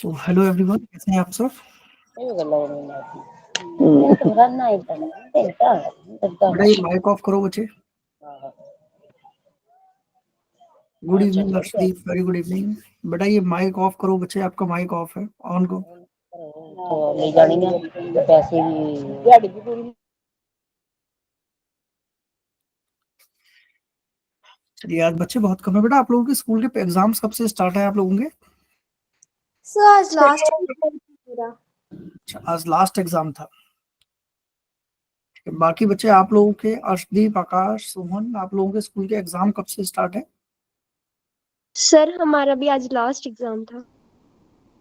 So hello everyone, कैसे हैं आप सब? बेटा ये माइक ऑफ करो बच्चे। Good evening Arshdeep, very good evening. बेटा ये माइक ऑफ करो बच्चे, आपका माइक ऑफ है, ऑन करो। चलिए, आज बच्चे बहुत कम है। बेटा आप लोगों के स्कूल के एग्जाम्स कब से स्टार्ट है आप लोगों के? सर आज लास्ट पूरा। अच्छा, आज लास्ट एग्जाम था। बाकी बच्चे आप लोगों के, अर्शदीप, आकाश, सोहन, आप लोगों के स्कूल के एग्जाम कब से स्टार्ट है? सर हमारा भी आज लास्ट एग्जाम था।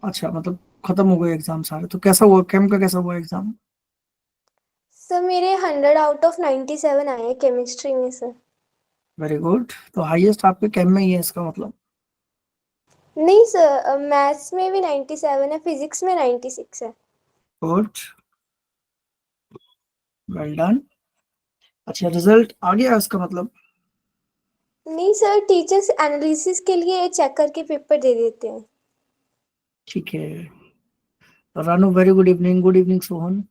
अच्छा, मतलब खत्म हो गए एग्जाम सारे। तो कैसा हुआ कैम का, कैसा हुआ एग्जाम? सर मेरे 100 आउट ऑफ 97 आए हैं केमिस्ट्री में सर। Very good. तो हाईएस्ट आपके कैम में ही है इसका मतलब? नहीं सर, मैथ्स में भी 97 है, फिजिक्स में 96 है। Good, well done. अच्छा, रिजल्ट आ गया इसका मतलब? नहीं सर, टीचर्स एनालिसिस के लिए चेक करके पेपर दे देते हैं। ठीक है। Ranu, very good evening. Good evening Sohan.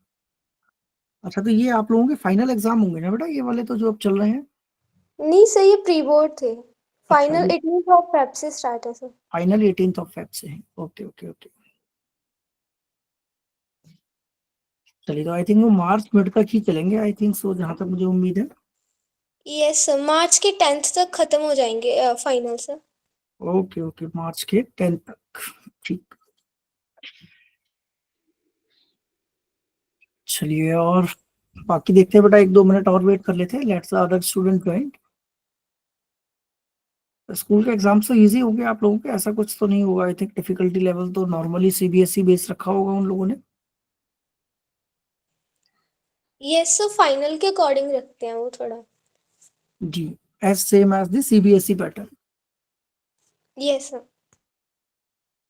अच्छा, तो ये आप लोगों के फाइनल एग्जाम होंगे ना बेटा, ये वाले तो जो अब चल रहे हैं? नहीं सर, ये प्री बोर्ड थे। अच्छा, फाइनल ये 18 ऑफ फेब से स्टार्ट है सर। फाइनल 18 ऑफ फेब से है। Okay okay okay. चलिए, तो आई थिंक वो मार्च मिड तक ही चलेंगे, आई थिंक सो, जहां तक मुझे उम्मीद है। यस सर, मार्च के 10th तक खत्म हो जाएंगे फाइनल सर। ओके ओके, मार्च के 10 तक। ठीक। चलिए, और बाकी देखते हैं बेटा, 1-2 मिनट और वेट कर लेते हैं। Let's other student join. School के एग्जाम तो इजी हो गया आप लोगों के, ऐसा कुछ तो नहीं होगा आई थिंक? डिफिकल्टी लेवल तो नॉर्मली सीबीएसई बेस रखा होगा उन लोगों ने। यस सर, फाइनल के अकॉर्डिंग रखते हैं वो थोड़ा। जी, as same as the CBSE pattern. Yes sir.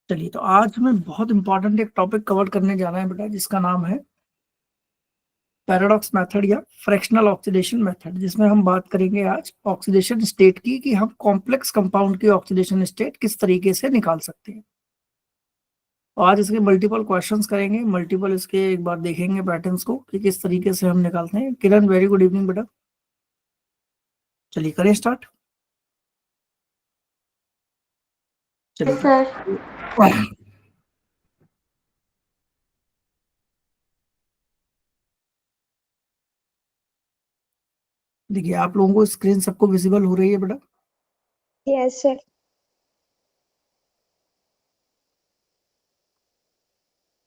चलिए, तो आज हमें बहुत इंपॉर्टेंट एक टॉपिक कवर करने जाना है बेटा, जिसका नाम है पैराडॉक्स मेथड या फ्रैक्शनल ऑक्सीडेशन मेथड, जिसमें हम बात करेंगे आज ऑक्सीडेशन स्टेट की, कि हम कॉम्प्लेक्स कंपाउंड की ऑक्सीडेशन स्टेट किस तरीके से निकाल सकते हैं। तो आज इसके मल्टीपल क्वेश्चंस करेंगे, मल्टीपल इसके एक बार देखेंगे पैटर्न्स को कि किस तरीके से हम निकालते हैं। किरण, वेरी गुड इवनिंग बेटा। चलिए, करें स्टार्ट। चलिए सर देखिए, आप लोगों को स्क्रीन सबको विजिबल हो रही है बेटा? Yes sir.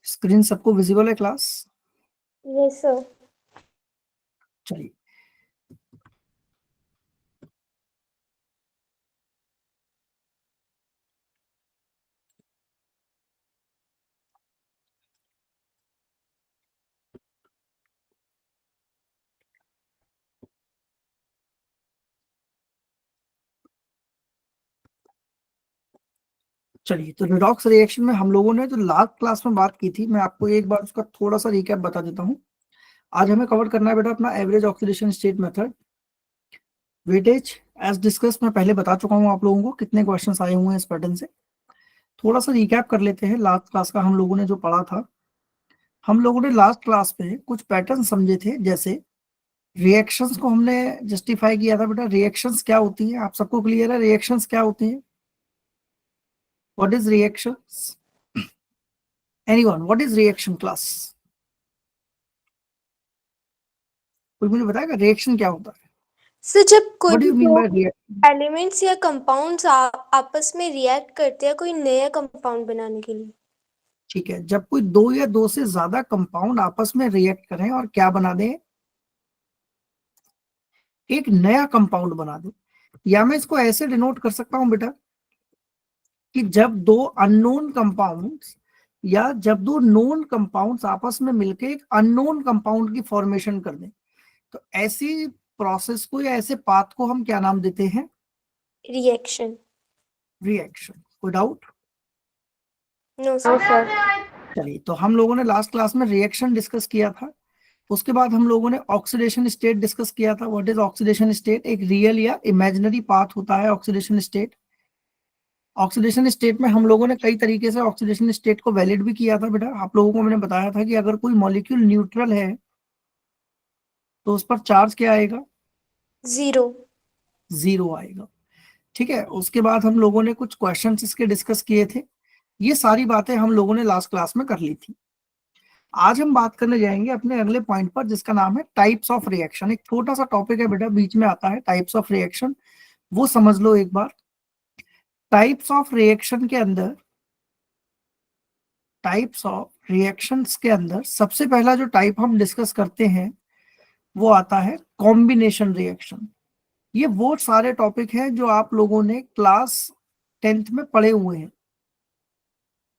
स्क्रीन सबको विजिबल है क्लास? Yes sir. चलिए, चलिए, तो रिडॉक्स रिएक्शन में हम लोगों ने जो लास्ट क्लास में बात की थी, मैं आपको एक बार उसका थोड़ा सा रिकैप बता देता हूँ। आज हमें कवर करना है बेटा अपना average oxidation state method. Weightage as discuss मैं पहले बता चुका हूँ आप लोगों को, कितने क्वेश्चंस आए हुए हैं इस पैटर्न से। थोड़ा सा रिकैप कर लेते हैं लास्ट क्लास का हम लोगों ने जो पढ़ा था। हम लोगों ने लास्ट क्लास में कुछ पैटर्न समझे थे, जैसे रिएक्शंस को हमने जस्टिफाई किया था बेटा। रिएक्शंस क्या होती है, आप सबको क्लियर है रिएक्शंस क्या होती है? What is reactions? Anyone, what is reaction class? कोई मुझे बताएगा रिएक्शन क्या होता है? सर जब कोई व्हाट डू भी यू मीन दो बाय रिएक्शन? एलिमेंट्स या कंपाउंड्स आपस में रिएक्ट करते हैं कोई नया कंपाउंड बनाने के लिए। ठीक है, जब कोई दो या दो से ज्यादा कंपाउंड आपस में रिएक्ट करें और क्या बना दें? एक नया कंपाउंड बना दें। या मैं इसको ऐसे डिनोट कर सकता हूं बेटा, कि जब दो अननोन कंपाउंड्स या जब दो नोन कंपाउंड्स आपस में मिलकर एक अननोन कंपाउंड की फॉर्मेशन कर दें, तो ऐसी प्रोसेस को या ऐसे पाथ को हम क्या नाम देते हैं? रिएक्शन। रिएक्शन। कोई डाउट? No sir. चलिए, तो हम लोगों ने लास्ट क्लास में रिएक्शन डिस्कस किया था। उसके बाद हम लोगों ने ऑक्सीडेशन स्टेट डिस्कस किया था। What is oxidation state? एक रियल या इमेजिनरी पाथ होता है ऑक्सीडेशन स्टेट। ऑक्सीडेशन स्टेट में हम लोगों ने कई तरीके से ऑक्सीडेशन स्टेट को वैलिड भी किया था बेटा। आप लोगों को मैंने बताया था कि अगर कोई मॉलिक्यूल न्यूट्रल है तो उस पर चार्ज क्या आएगा? 0। 0 आएगा। ठीक है, उसके बाद हम लोगों ने कुछ क्वेश्चंस इसके डिस्कस किए थे। ये सारी बातें हम लोगों ने लास्ट क्लास में कर ली थी। आज हम बात करने जाएंगे अपने अगले पॉइंट पर, जिसका नाम है टाइप्स ऑफ रिएक्शन। एक छोटा सा टॉपिक है बेटा, बीच में आता है टाइप्स ऑफ रिएक्शन, वो समझ लो एक बार। टाइप्स ऑफ रिएक्शन के अंदर, टाइप्स ऑफ रिएक्शंस के अंदर सबसे पहला जो टाइप हम डिस्कस करते हैं वो आता है कॉम्बिनेशन रिएक्शन। ये वो सारे टॉपिक हैं जो आप लोगों ने क्लास 10th में पढ़े हुए हैं।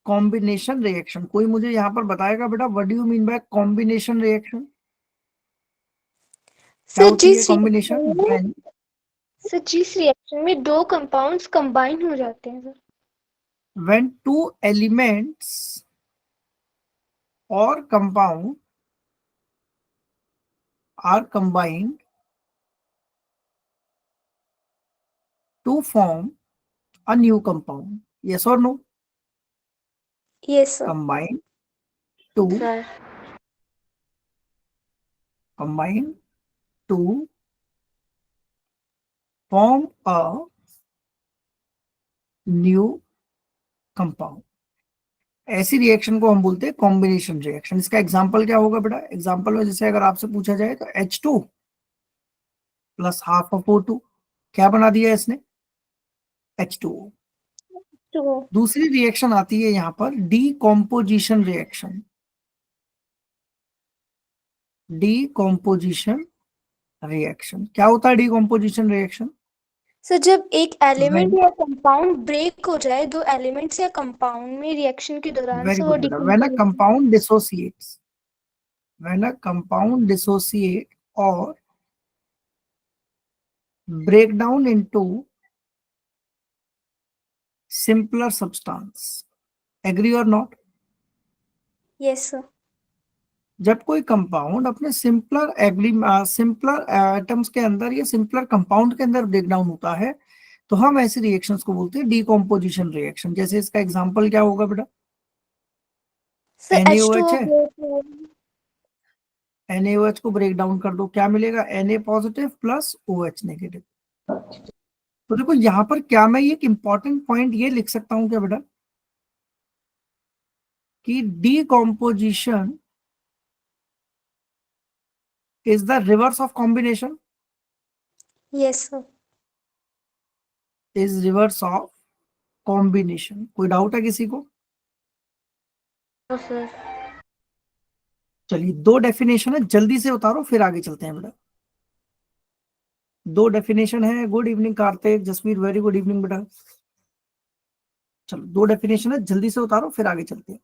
कॉम्बिनेशन रिएक्शन, कोई मुझे यहाँ पर बताएगा बेटा what do you mean by combination reaction? क्या सर होती है कॉम्बिनेशन? जिस रिएक्शन में दो कंपाउंड्स कंबाइन हो जाते हैं sir. when two elements or compound are combined to form a new compound. Yes or no? Yes sir. Combine to sir combine to form a new compound. ऐसी reaction को हम बोलते हैं कॉम्बिनेशन रिएक्शन। इसका example क्या होगा बेटा? Example में जैसे अगर आपसे पूछा जाए तो H2 plus half of O2, क्या बना दिया इसने? H2O। तो दूसरी रिएक्शन आती है यहाँ पर डीकॉम्पोजिशन रिएक्शन। डीकॉम्पोजिशन रिएक्शन क्या होता है? डीकॉम्पोजिशन रिएक्शन सर जब एक एलिमेंट व्हेन, या कंपाउंड ब्रेक हो जाए दो एलिमेंट्स या कंपाउंड में रिएक्शन के दौरान वेरी से वो गुड बेटा, when a decompose. Compound dissociates, when a compound dissociate और break down into simpler substance, agree or not? Yes sir. जब कोई कंपाउंड अपने सिंपलर एटम्स के अंदर या सिंपलर कंपाउंड के अंदर ब्रेक डाउन होता है तो हम ऐसी रिएक्शंस को बोलते हैं डीकॉम्पोजिशन रिएक्शन। जैसे इसका एग्जांपल क्या होगा बेटा? सर NaOH H2O है, ब्रेक। NaOH को ब्रेक डाउन कर दो, क्या मिलेगा? Na positive plus OH negative. तो देखो यहाँ पर क्या मैं एक इंपॉर्टेंट पॉइंट ये लिख सकता हूँ क्या बेटा कि decomposition is the reverse of combination, yes sir. Is reverse of combination. कोई डाउट है किसी को? सर चलिए, दो डेफिनेशन है, जल्दी से उतारो फिर आगे चलते हैं बेटा। दो डेफिनेशन है। Good evening Kartik, Jasvir, very good evening बेटा। चलो, दो डेफिनेशन है, जल्दी से उतारो फिर आगे चलते हैं।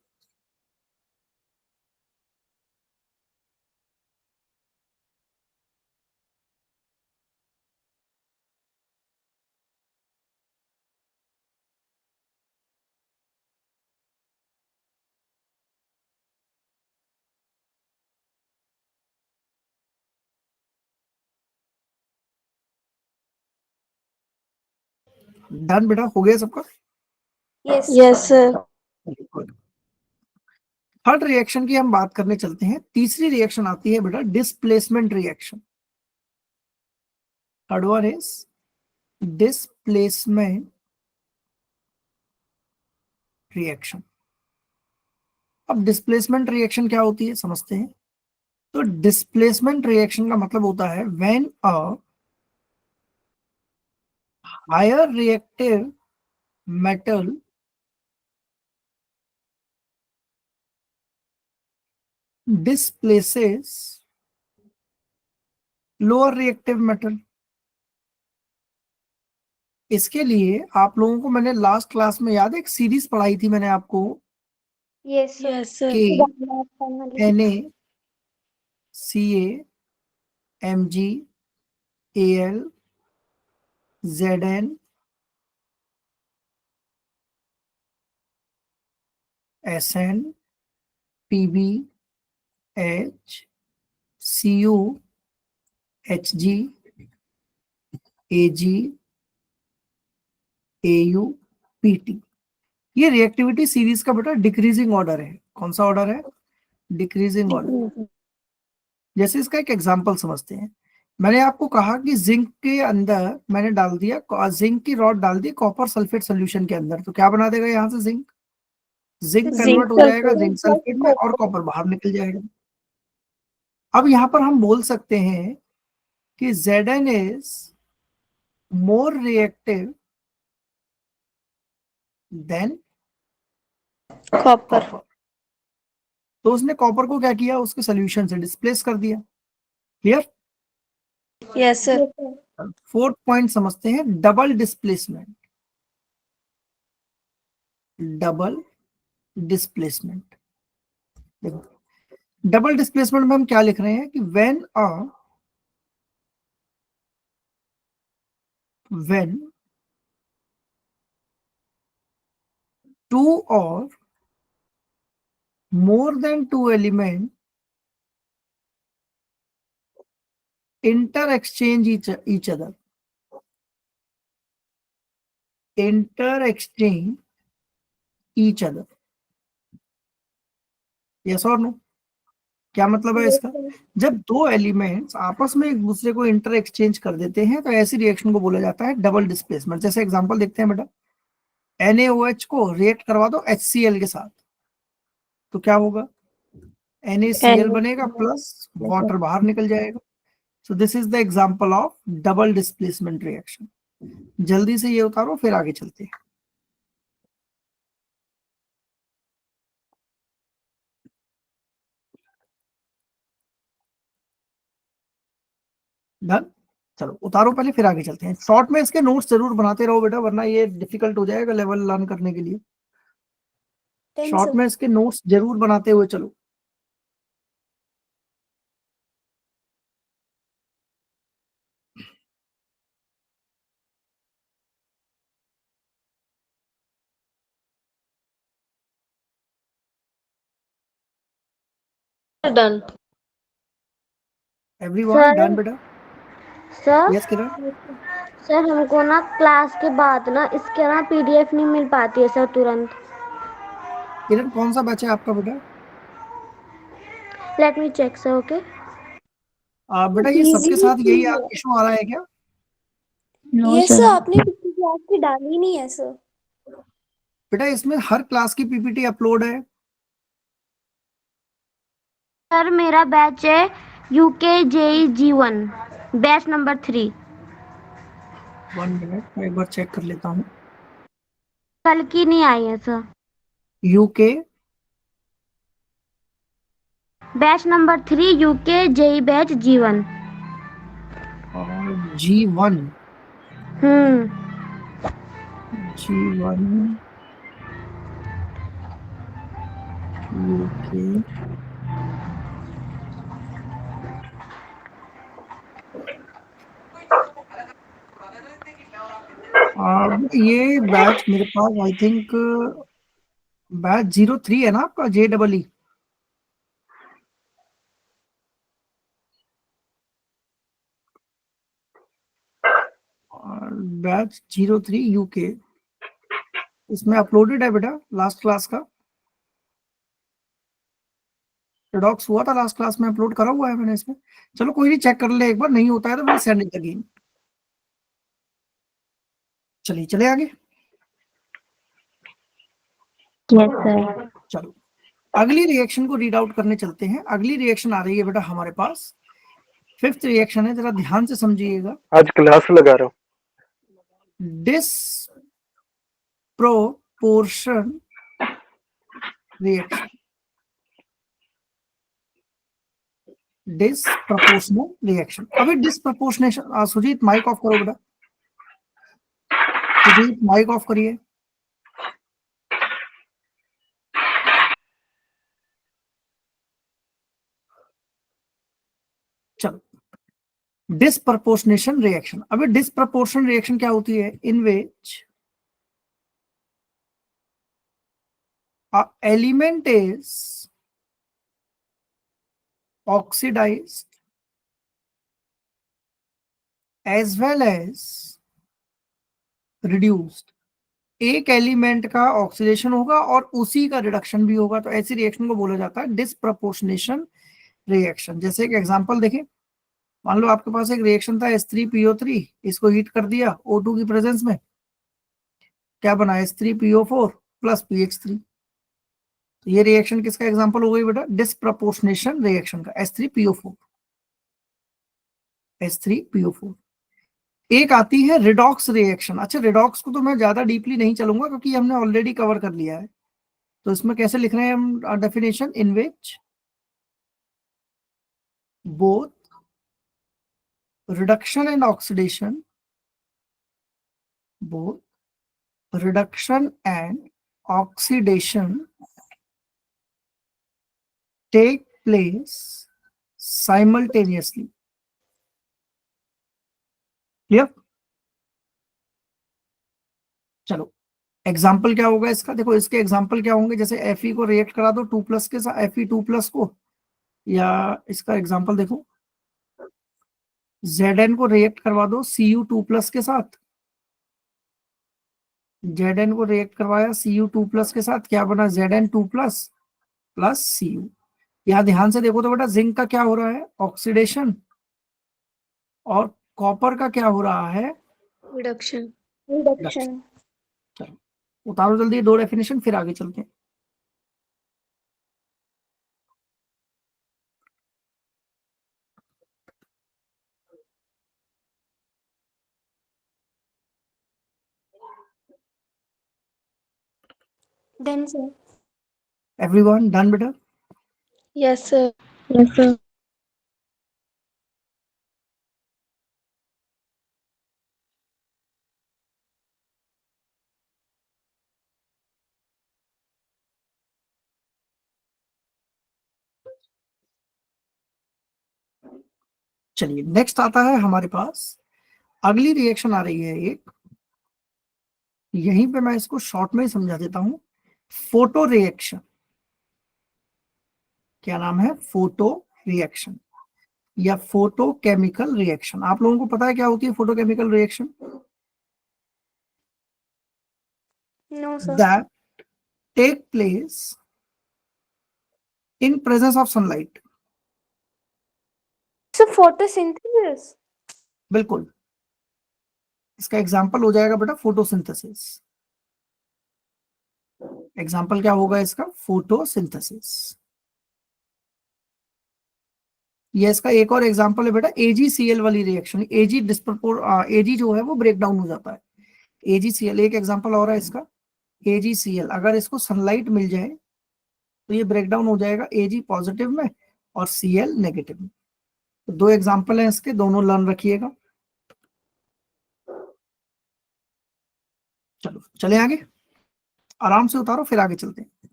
डन बेटा, हो गया सबका? Yes sir. थर्ड रिएक्शन की हम बात करने चलते हैं। तीसरी रिएक्शन आती है बेटा displacement reaction. Third one is displacement reaction. अब डिस्प्लेसमेंट रिएक्शन क्या होती है समझते हैं। तो डिस्प्लेसमेंट रिएक्शन का मतलब होता है when a higher reactive metal displaces lower reactive metal. इसके लिए आप लोगों को मैंने लास्ट क्लास में याद है, एक सीरीज पढ़ाई थी मैंने आपको, यस सर। के finally. Na Ca Mg Al Zn Sn Pb H Cu Hg Ag Au PT. ये रिएक्टिविटी सीरीज का बेटा डिक्रीजिंग ऑर्डर है। कौन सा ऑर्डर है? Decreasing order. जैसे इसका एक एग्जांपल समझते हैं। मैंने आपको कहा कि जिंक के अंदर मैंने डाल दिया, जिंक की रॉड डाल दी कॉपर सल्फेट सोल्यूशन के अंदर, तो क्या बना देगा यहाँ से? जिंक। जिंक जिंक कन्वर्ट हो जाएगा सल्फेट जिंक प्लस सल्फेट में और कॉपर। कॉपर बाहर निकल जाएगा। अब यहाँ पर हम बोल सकते हैं कि Zn is more reactive than copper. Copper. तो उसने कॉपर को क्या किया? उसके सोल्यूशन से डिस्प्लेस कर दिया। Clear? Yes sir. Fourth point समझते हैं, डबल डिस्प्लेसमेंट। Double displacement. देखो, डबल डिस्प्लेसमेंट में हम क्या लिख रहे हैं कि when two or more than two element inter-exchange each other. Inter-exchange each other. Yes or no? क्या मतलब है इसका? जब दो एलिमेंट्स आपस में एक दूसरे को इंटर एक्सचेंज कर देते हैं तो ऐसी रिएक्शन को बोला जाता है डबल डिस्प्लेसमेंट। जैसे एग्जांपल देखते हैं बेटा, NaOH को रिएक्ट करवा दो HCl के साथ, तो क्या होगा? NaCl बनेगा प्लस वाटर बाहर निकल जाएगा। So this is the example of double displacement reaction. जल्दी से ये उतारो, फिर आगे चलते हैं। डन। चलो उतारो पहले, फिर आगे चलते हैं। शॉर्ट में इसके नोट्स जरूर बनाते रहो बेटा, वरना ये डिफिकल्ट हो जाएगा लेवल लर्न करने के लिए। शॉर्ट में इसके नोट्स जरूर बनाते हुए चलो। डन। एवरीवन सर डन बेटा? सर यस किरण। सर हमको ना क्लास के बाद ना इसके ना पीडीएफ नहीं मिल पाती है सर तुरंत। किरण कौन सा बैच है आपका बेटा? Let me check sir. Okay. बेटा ये सबके साथ यही आप इशू आ रहा है क्या? ये सर आपने पिछली क्लास की डाली नहीं है सर। बेटा इसमें हर क्लास की पीपीटी अपलोड है। सर मेरा बैच है UKJEG1 बैच नंबर 3। 1 मिनट मैं एक बार चेक कर लेता हूँ। कल की नहीं आई है sir. UK batch number 3 UKJE batch G1। और G1। G1 UK. ये बैच मेरे पास आई थिंक बैच 03 है ना आपका, JEE। और बैच 03 यूके इसमें अपलोडेड है बेटा, लास्ट क्लास का डॉक्स हुआ था, लास्ट क्लास में अपलोड करा हुआ है मैंने इसमें। चलो कोई नहीं, चेक कर ले एक बार, नहीं होता है तो फिर सेंड इट अगेन। चलिए चले आगे। Yes sir. चलो अगली रिएक्शन को रीड आउट करने चलते हैं। अगली रिएक्शन आ रही है बेटा हमारे पास, फिफ्थ रिएक्शन है, जरा ध्यान से समझिएगा। आज क्लास लगा रहा हूँ। Disproportion reaction. डिसप्रपोर्शनल रिएक्शन। अभी डिसप्रपोर्शनेशन, सुजीत माइक ऑफ करो बेटा। सुजीत माइक ऑफ करिए। चलो डिसप्रपोर्शनेशन रिएक्शन। अभी डिसप्रपोर्शन रिएक्शन क्या होती है? इन विच a element is oxidized as well as reduced. एक एलिमेंट का ऑक्सीडेशन होगा और उसी का रिडक्शन भी होगा, तो ऐसी रिएक्शन को बोला जाता है डिसप्रपोर्शनेशन रिएक्शन। जैसे एक एग्जांपल देखें, मान लो आपके पास एक रिएक्शन था H3PO3, इसको हीट कर दिया O2 की प्रेजेंस में, क्या बना H3PO4 प्लस PH3। तो ये रिएक्शन किसका एग्जांपल हो गई बेटा, डिसप्रपोर्शनेशन रिएक्शन का, H3PO4। एक आती है रिडॉक्स रिएक्शन। अच्छा, रिडॉक्स को तो मैं ज्यादा डीपली नहीं चलूंगा क्योंकि हमने ऑलरेडी कवर कर लिया है। तो इसमें कैसे लिख रहे हैं हम definition, in which both reduction and oxidation, both reduction and oxidation take place simultaneously. Clear? चलो एग्जाम्पल क्या होगा इसका, देखो इसके एग्जाम्पल क्या होंगे, जैसे Fe को रिएक्ट करा दो 2 प्लस के साथ, Fe2 प्लस को, या इसका एग्जाम्पल देखो Zn को रिएक्ट करवा दो Cu2 प्लस के साथ, Zn को रिएक्ट करवाया Cu2 प्लस के साथ, क्या बना Zn2 प्लस प्लस Cu। यहाँ ध्यान से देखो तो बेटा जिंक का क्या हो रहा है, ऑक्सीडेशन, और कॉपर का क्या हो रहा है, रिडक्शन। रिडक्शन। चलो उतारो जल्दी दो डेफिनेशन, फिर आगे चलते हैं। Done sir. एवरीवन डन बेटा? Yes sir. Yes sir. चलिए नेक्स्ट आता है हमारे पास, अगली रिएक्शन आ रही है एक, यहीं पे मैं इसको शॉर्ट में ही समझा देता हूं, फोटो रिएक्शन। क्या नाम है, फोटो रिएक्शन या फोटो केमिकल रिएक्शन। आप लोगों को पता है क्या होती है photo chemical reaction? No sir. That take place in presence of sunlight. Sir photosynthesis. बिल्कुल, इसका एग्जाम्पल हो जाएगा बेटा फोटोसिंथेसिस। एग्जाम्पल क्या होगा इसका, फोटोसिंथेसिस। ये इसका एक और एग्जाम्पल है बेटा AgCl वाली रिएक्शन। Ag जो है वो ब्रेक डाउन हो जाता है, AgCl एक एग्जाम्पल और है इसका, AgCl अगर इसको सनलाइट मिल जाए तो ये ब्रेक डाउन हो जाएगा Ag पॉजिटिव में और Cl नेगेटिव में। तो दो एग्जाम्पल हैं इसके, दोनों लर्न रखिएगा। चलो चले आगे, आराम से उतारो फिर आगे चलते हैं।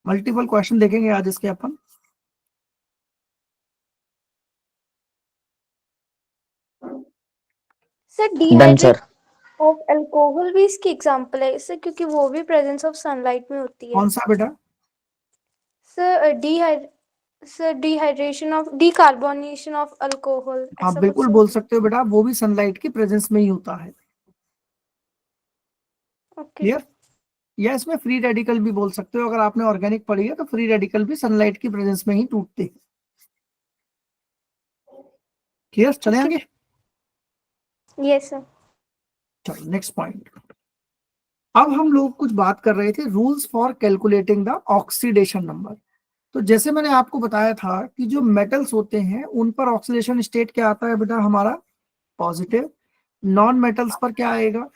मल्टीपल क्वेश्चन देखेंगे आज इसके अपन। Sir done dehydrate sir. Of alcohol भी इसकी एग्जांपल है इससे, क्योंकि वो भी प्रेजेंस ऑफ सनलाइट में होती है। कौन सा बेटा? Sir dehydration of decarbonation of alcohol, हाँ ऐसा बिल्कुल कुछ। बोल सकते हो बेटा, वो भी सनलाइट की प्रेजेंस में ही होता है। ओके। क्लियर? या इसमें फ्री रेडिकल भी बोल सकते हो, अगर आपने ऑर्गेनिक पढ़ी है तो फ्री रेडिकल भी सनलाइट की प्रेजेंस में ही टूटते हैं। क्लियर? चले आगे। Yes sir. चलो नेक्स्ट पॉइंट। अब हम लोग कुछ बात कर रहे थे rules for calculating the oxidation number. तो जैसे मैंने आपको बताया था कि जो मेटल्स होते हैं उन पर ऑक्सीडेशन स्टेट क्या आता है बेटा हमारा, पॉजिटिव। नॉन मेटल्स पर क्या आएगा,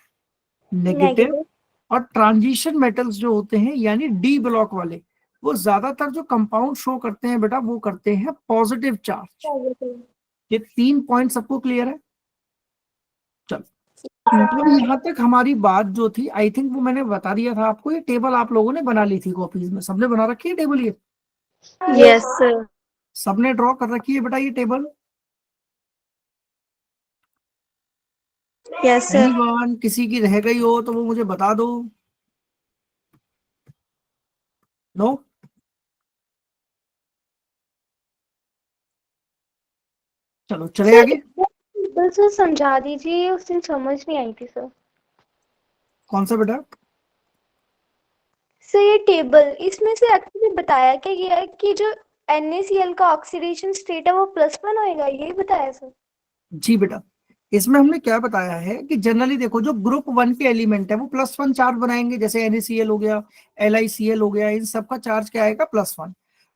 नेगेटिव। नेगेटिव। और ट्रांजिशन मेटल्स जो होते हैं यानी डी ब्लॉक वाले, वो ज्यादातर जो कंपाउंड शो करते हैं बेटा वो करते हैं पॉजिटिव चार्ज। पॉजिटिव। ये 3 पॉइंट सबको क्लियर है? चलो अब यहाँ तक हमारी बात जो थी, आई थिंक वो मैंने बता दिया था आपको, ये टेबल आप लोगों ने बना ली थी कॉपीज में, सबने बना रखी है टेबल ये, यस सर। सबने ड्रॉ कर रखी है बेटा ये टेबल? Yes sir. एनीवन किसी की रह गई हो तो वो मुझे बता दो। नो? चलो चले आगे। सर समझा दीजिए, उस दिन समझ नहीं आई थी सर। कौन सा बेटा? सर ये टेबल, इसमें से एक्चुअली बताया क्या गया है कि जो NaCl का ऑक्सीडेशन स्टेट है वो +1 होएगा, यही बताया सर? जी बेटा, इसमें हमने क्या बताया है कि जनरली देखो जो ग्रुप 1 के एलिमेंट है वो +1 चार्ज बनाएंगे, जैसे NaCl हो गया, LiCl हो गया, इन सबका चार्ज क्या आएगा? +1।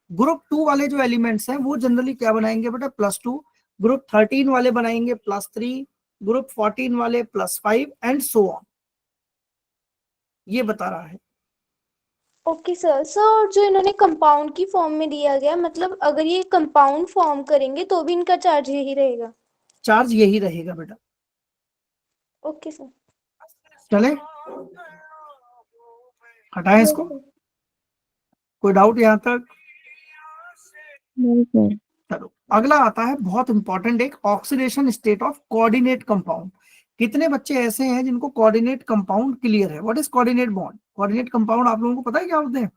ग्रुप 2 वाले जो एलिमेंट्स हैं वो जनरली क्या बनाएंगे बेटा? +2। ग्रुप 13 वाले बनाएंगे +3, ग्रुप 14 वाले +5 एंड सो ऑन, ये बता रहा है। Okay sir. सर जो इन्होंने कंपाउंड की फॉर्म में दिया गया, मतलब अगर ये कंपाउंड फॉर्म करेंगे तो भी इनका चार्ज यही रहेगा? चार्ज यही रहेगा बेटा। Okay sir. चले, हटाएं यस इसको। सर। कोई डाउट यहाँ तक? नहीं सर। चलो अगला आता है बहुत इंपॉर्टेंट, एक oxidation state of coordinate compound. कितने बच्चे ऐसे हैं जिनको कोऑर्डिनेट कंपाउंड क्लियर है? What is coordinate bond? Coordinate compound आप लोगों को पता है क्या होते हैं?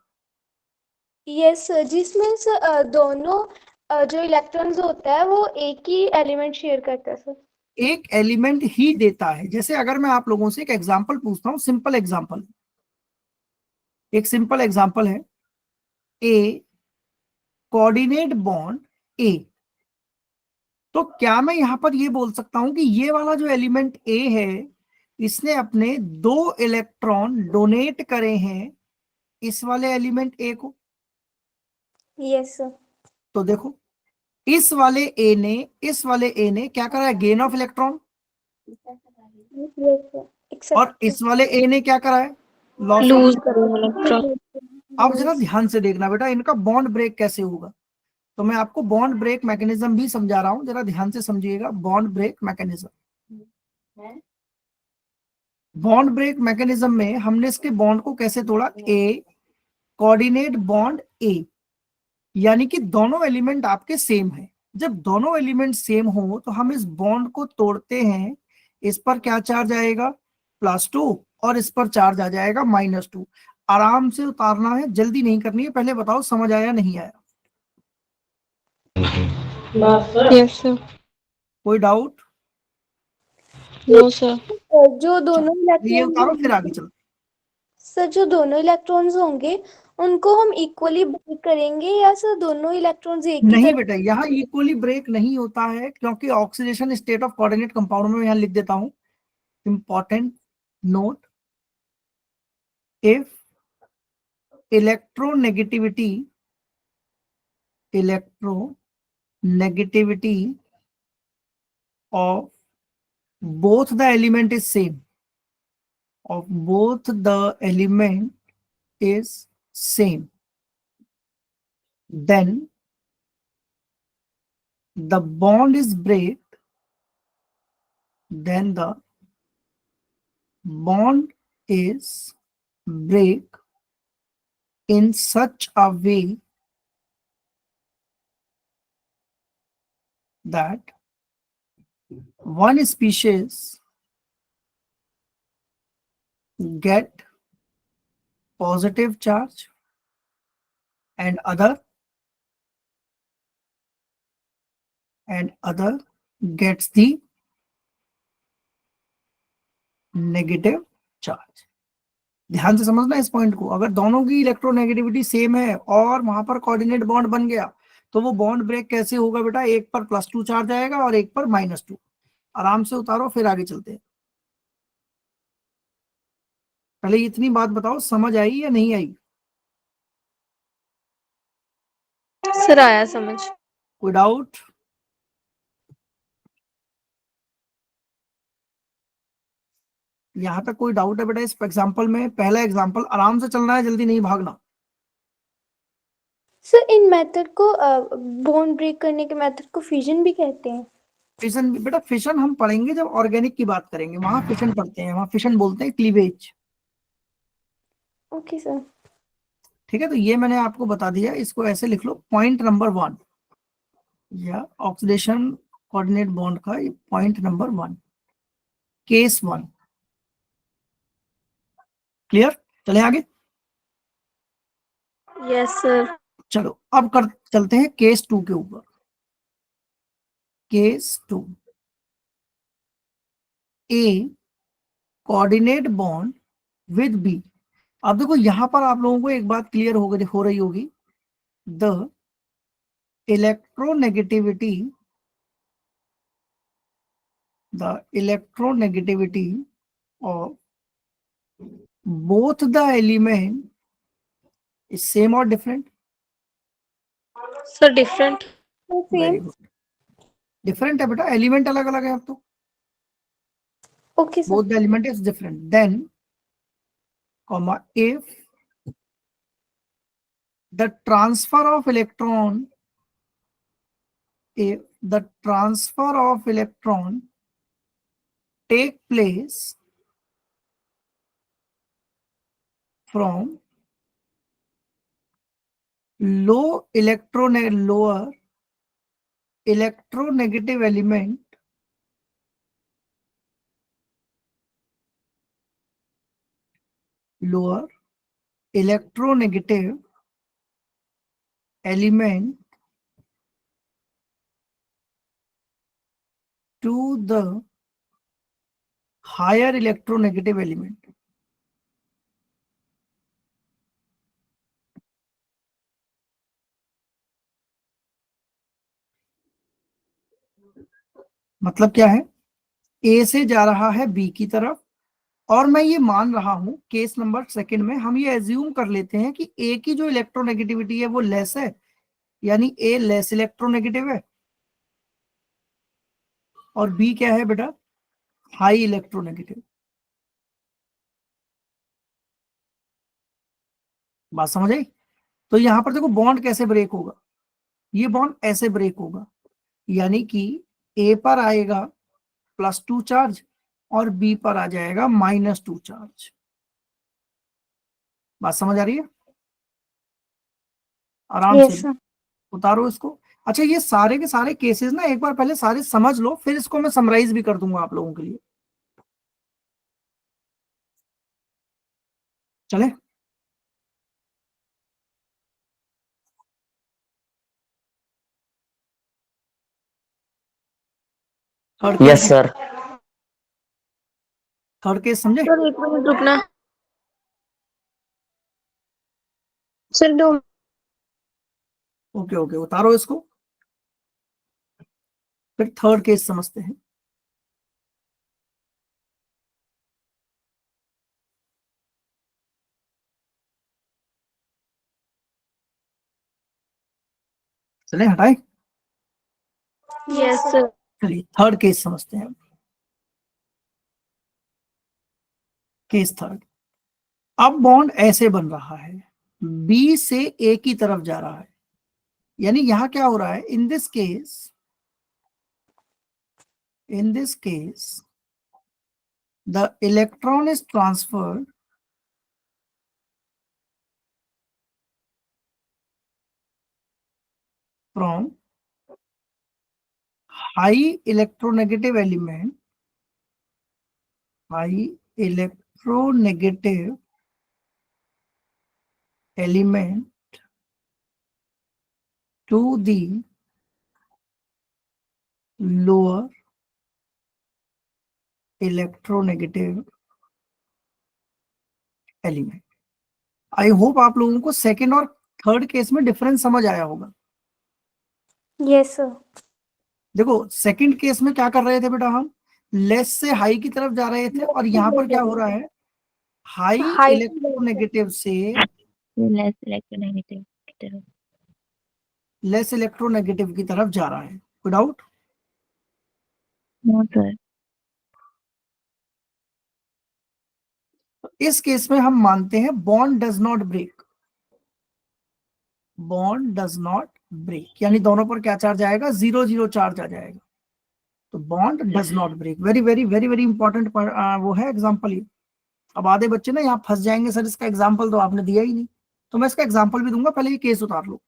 यस सर, जिसमें सर दोनों जो इलेक्ट्रॉन्स होता है वो एक ही एलिमेंट शेयर करता है सर। एक एलिमेंट ही देता है। जैसे अगर मैं आप लोगों से एक एग्जांपल पूछता हूँ, सिंपल एग्जांपल, एक सिंपल एग्जांपल है ए कोऑर्डिनेट बॉन्ड ए, तो क्या मैं यहां पर ये बोल सकता हूं कि ये वाला जो एलिमेंट ए है इसने अपने 2 इलेक्ट्रॉन डोनेट करे हैं इस वाले एलिमेंट ए को? Yes sir. तो देखो, इस वाले ए ने, इस वाले ए ने क्या करा है? Gain of electron. Yes sir, और एक्सेप्ट। इस वाले ए ने क्या करा है? Loss of. लूज करो इलेक्ट्रॉन। अब जरा ध्यान से देखना बेटा, इनका बॉन्ड ब्रेक कैसे होगा। तो मैं आपको बॉन्ड ब्रेक मैकेनिज्म भी समझा रहा हूं, जरा ध्यान से समझिएगा। Bond break mechanism, bond break mechanism में हमने इसके बॉन्ड को कैसे तोड़ा? ए कोऑर्डिनेट बॉन्ड ए, यानी कि दोनों एलिमेंट आपके सेम है। जब दोनों एलिमेंट सेम हो तो हम इस बॉन्ड को तोड़ते हैं। इस पर क्या चार्ज आएगा? +2, और इस पर चार्ज आ जाएगा -2। आराम से उतारना है, जल्दी नहीं करनी है। पहले बताओ समझ आया नहीं आया? Yes sir. कोई डाउट? No sir. जो दोनों ये उतारो फिर आगे इलेक्ट्रॉन्स, चलो। सर जो दोनों इलेक्ट्रॉन्स होंगे उनको हम इक्वली ब्रेक करेंगे या सर दोनों इलेक्ट्रॉन्स एक ही नहीं तरफ? बेटा, यहाँ इक्वली ब्रेक नहीं होता है, क्योंकि oxidation state of coordinate compound में यहाँ लिख देता हूं, important note, if electronegativity, electronegativity of both the element is same, of both the element is same, then the bond is break, then the bond is break in such a way that one species get positive charge and other gets the negative charge। ध्यान से समझना इस point को। अगर दोनों की electronegativity same है और वहां पर कोऑर्डिनेट बॉन्ड बन गया तो वो बॉन्ड ब्रेक कैसे होगा बेटा? एक पर +2 चार्ज आएगा और एक पर -2। आराम से उतारो फिर आगे चलते हैं। पहले इतनी बात बताओ, समझ आई या नहीं आई? सर आया समझ। कोई डाउट? यहां तक कोई डाउट है बेटा इस एग्जाम्पल में? पहला एग्जाम्पल, आराम से चलना है, जल्दी नहीं भागना। सर इन मेथड को, बॉन्ड ब्रेक करने के मेथड को फ्यूजन भी कहते हैं? फिशन बेटा, फिशन हम पढ़ेंगे जब ऑर्गेनिक की बात करेंगे, वहां फिशन पढ़ते हैं, वहां फिशन बोलते हैं क्लीवेज। Okay sir. ठीक है, तो ये मैंने आपको बता दिया, इसको ऐसे लिख लो, पॉइंट नंबर 1, या ऑक्सीडेशन कोऑर्डिनेट बॉन्ड का पॉइंट नंबर 1, केस 1। क्लियर? चले आगे। Yes sir. चलो अब कर चलते हैं केस 2 के ऊपर। Case 2, A coordinate bond with B. अब देखो यहां पर आप लोगों को एक बात क्लियर हो रही होगी, the electronegativity of both the element is same or different? Sir different. Very same. Good, different है बेटा, एलिमेंट अलग अलग है अब तो, okay sir. both the element is different, then comma if the transfer of electron if the transfer of electron take place from lower electronegative element lower electronegative element to the higher electronegative element. मतलब क्या है, ए से जा रहा है B की तरफ, और मैं ये मान रहा हूं केस नंबर सेकंड में हम ये एज्यूम कर लेते हैं कि ए की जो इलेक्ट्रोनेगेटिविटी है वो लेस है, यानी ए लेस इलेक्ट्रोनेगेटिव है, और बी क्या है बेटा, हाई इलेक्ट्रोनेगेटिव। बात समझ आई? तो यहां पर देखो बॉन्ड कैसे ब्रेक होगा, ये बॉन्ड ऐसे ब्रेक होगा, यानी कि ए पर आएगा +2 चार्ज और बी पर आ जाएगा -2 चार्ज। बात समझ आ रही है? आराम से यस सर। उतारो इसको। अच्छा ये सारे के सारे केसेस ना एक बार पहले सारे समझ लो, फिर इसको मैं समराइज भी कर दूंगा आप लोगों के लिए। चले? Third case, yes sir. Third case समझे? सर एक मिनट रुकना। सर दो। ओके ओके, उतारो इसको, फिर थर्ड केस समझते हैं। चले हटाए, यस सर। चलिए थर्ड केस समझते हैं। केस थर्ड, अब बॉन्ड ऐसे बन रहा है, बी से ए की तरफ जा रहा है, यानी यहां क्या हो रहा है, in this case the electron is transferred from high electronegative element to the lower electronegative element। I hope आप लोगों को सेकेंड और थर्ड केस में डिफरेंस समझ आया होगा। Yes sir. देखो सेकंड केस में क्या कर रहे थे बेटा, हम लेस से हाई की तरफ जा रहे थे, और यहाँ पर क्या हो रहा है, हाई हाई इलेक्ट्रोनेगेटिव से लेस इलेक्ट्रोनेगेटिव की तरफ। लेस इलेक्ट्रोनेगेटिव की तरफ जा रहा है, कोई डाउट? No sir. इस केस में हम मानते हैं bond does not break, bond does not break, यानी दोनों पर क्या चार्ज आएगा, 0 0 चार्ज आ जाएगा, तो bond does not break. Very very very very important वो है एग्जाम्पल ये। अब आधे बच्चे ना यहाँ फंस जाएंगे, सर इसका एग्जाम्पल तो आपने दिया ही नहीं, तो मैं इसका एग्जाम्पल भी दूंगा, पहले ये केस उतार लो।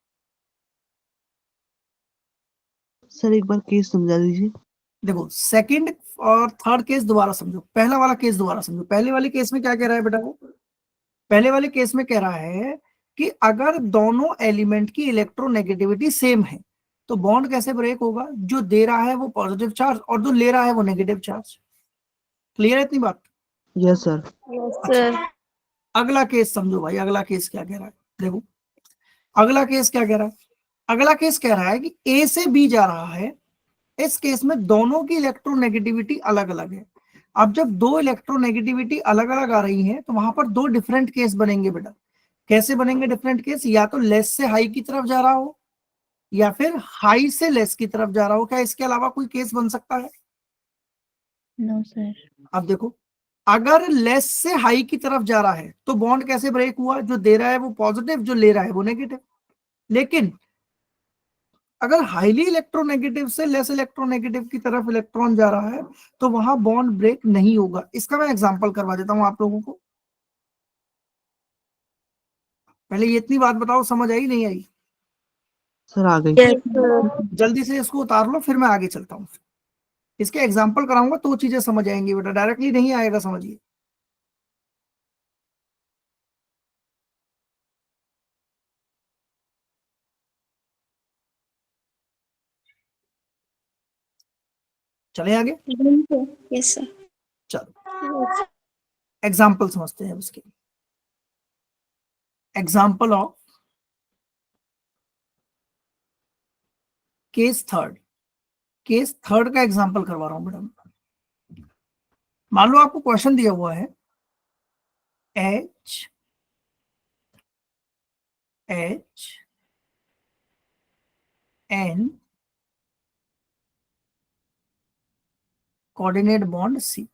सर एक बार केस समझा दीजिए। देखो सेकंड और थर्ड केस दोबारा समझो, पहला वाला केस दोबारा समझो। पहले वाले केस में क्या कह रहा है बेटा, वो पहले वाले केस में कह रहा है कि अगर दोनों एलिमेंट की इलेक्ट्रोनेगेटिविटी सेम है तो बॉन्ड कैसे ब्रेक होगा, जो दे रहा है वो पॉजिटिव चार्ज और जो ले रहा है वो नेगेटिव चार्ज। क्लियर है इतनी बात? Yes sir. यस अच्छा, सर। अगला केस समझो भाई, अगला केस क्या कह रहा है, देखो अगला केस क्या कह रहा है। अगला केस कह रहा है कि ए से बी जा रहा है, इस केस में दोनों की इलेक्ट्रोनेगेटिविटी अलग अलग है। अब जब दो इलेक्ट्रोनेगेटिविटी अलग अलग आ रही है तो वहां पर दो डिफरेंट केस बनेंगे बेटा। कैसे बनेंगे डिफरेंट केस? या तो लेस से हाई की तरफ जा रहा हो या फिर हाई से लेस की तरफ जा रहा हो। क्या इसके अलावा कोई केस बन सकता है? No sir. अब देखो, अगर लेस से हाई की तरफ जा रहा है तो बॉन्ड कैसे ब्रेक हुआ? जो दे रहा है वो पॉजिटिव, जो ले रहा है वो नेगेटिव। लेकिन अगर हाईली इलेक्ट्रोनेगेटिव से लेस इलेक्ट्रोनेगेटिव की तरफ इलेक्ट्रॉन जा रहा है तो वहां बॉन्ड ब्रेक नहीं होगा। इसका मैं एग्जांपल करवा देता हूं आप लोगों को। पहले ये इतनी बात बताओ, समझ आई नहीं आई? सर आ गई। Yes sir. जल्दी से इसको उतार लो, फिर मैं आगे चलता हूँ। इसके एग्जाम्पल कराऊंगा तो चीजें समझ आएंगी बेटा, डायरेक्टली नहीं आएगा, समझिए। चले आगे, यस सर। चलो एग्जाम्पल समझते हैं उसके। Example of case third. Case third का एग्जाम्पल करवा रहा हूं बेटा। मान लो आपको क्वेश्चन दिया हुआ है H N coordinate bond C.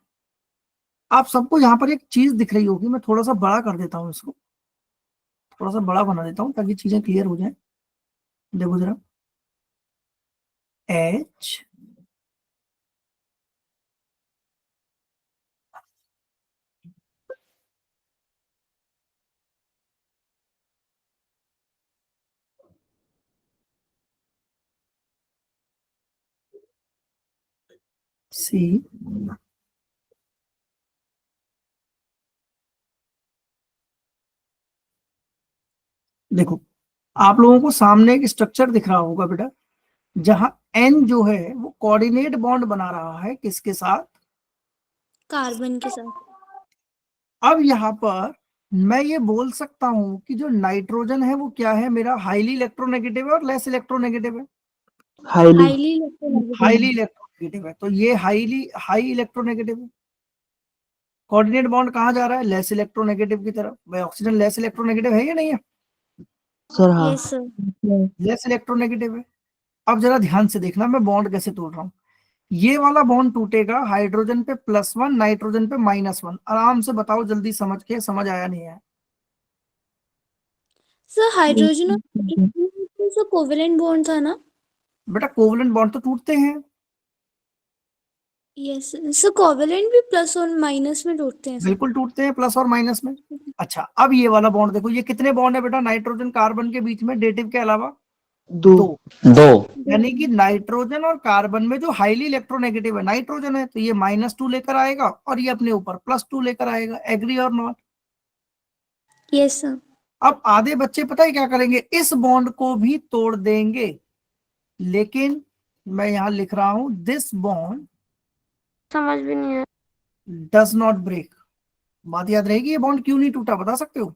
आप सबको यहां पर एक चीज दिख रही होगी, मैं थोड़ा सा बड़ा कर देता हूं इसको, थोड़ा सा बड़ा बना देता हूं ताकि चीजें क्लियर हो जाए। देखो जरा, एच सी देखो, आप लोगों को सामने एक स्ट्रक्चर दिख रहा होगा बेटा, जहां एन जो है वो कोऑर्डिनेट बॉन्ड बना रहा है किसके साथ? कार्बन के साथ। अब यहाँ पर मैं ये बोल सकता हूं कि जो नाइट्रोजन है वो क्या है मेरा? हाईली इलेक्ट्रोनेगेटिव है और लेस इलेक्ट्रोनेगेटिव है? Highly. Highly electronegative. Highly electronegative है, तो ये हाई इलेक्ट्रोनेगेटिव है। कोऑर्डिनेट बॉन्ड कहाँ जा रहा है? लेस इलेक्ट्रोनेगेटिव की तरफ। भाई ऑक्सीजन लेस इलेक्ट्रोनेगेटिव है या नहीं है? सर हाँ। Yes sir. लेस इलेक्ट्रोनेगेटिव है। अब जरा ध्यान से देखना मैं बॉन्ड कैसे तोड़ रहा हूं। ये वाला बॉन्ड टूटेगा हाइड्रोजन पे +1, नाइट्रोजन पे -1। आराम से बताओ जल्दी, समझ के, समझ आया नहीं आया? सर हाइड्रोजन और जो कोवेलेंट बॉन्ड था ना। बेटा कोवलेंट बॉन्ड तो टूटते हैं। यस सर, कोवेलेंट भी प्लस और माइनस में टूटते हैं सर। बिल्कुल टूटते हैं, प्लस और माइनस में। अच्छा, अब ये वाला बॉन्ड देखो, ये कितने बॉन्ड है बेटा नाइट्रोजन कार्बन के बीच में डेटिव के अलावा? दो। दो। यानी कि नाइट्रोजन और कार्बन में जो हाईली इलेक्ट्रोनेगेटिव है नाइट्रोजन है, तो ये -2 लेकर आएगा और ये अपने ऊपर +2 लेकर आएगा। एग्री और नॉट? Yes sir. अब आधे बच्चे पता है क्या करेंगे? इस बॉन्ड को भी तोड़ देंगे, लेकिन मैं यहां लिख रहा हूं दिस बॉन्ड समझ भी नहीं है। Does not break. बात याद रहेगी? ये बॉन्ड क्यों नहीं टूटा, बता सकते हो?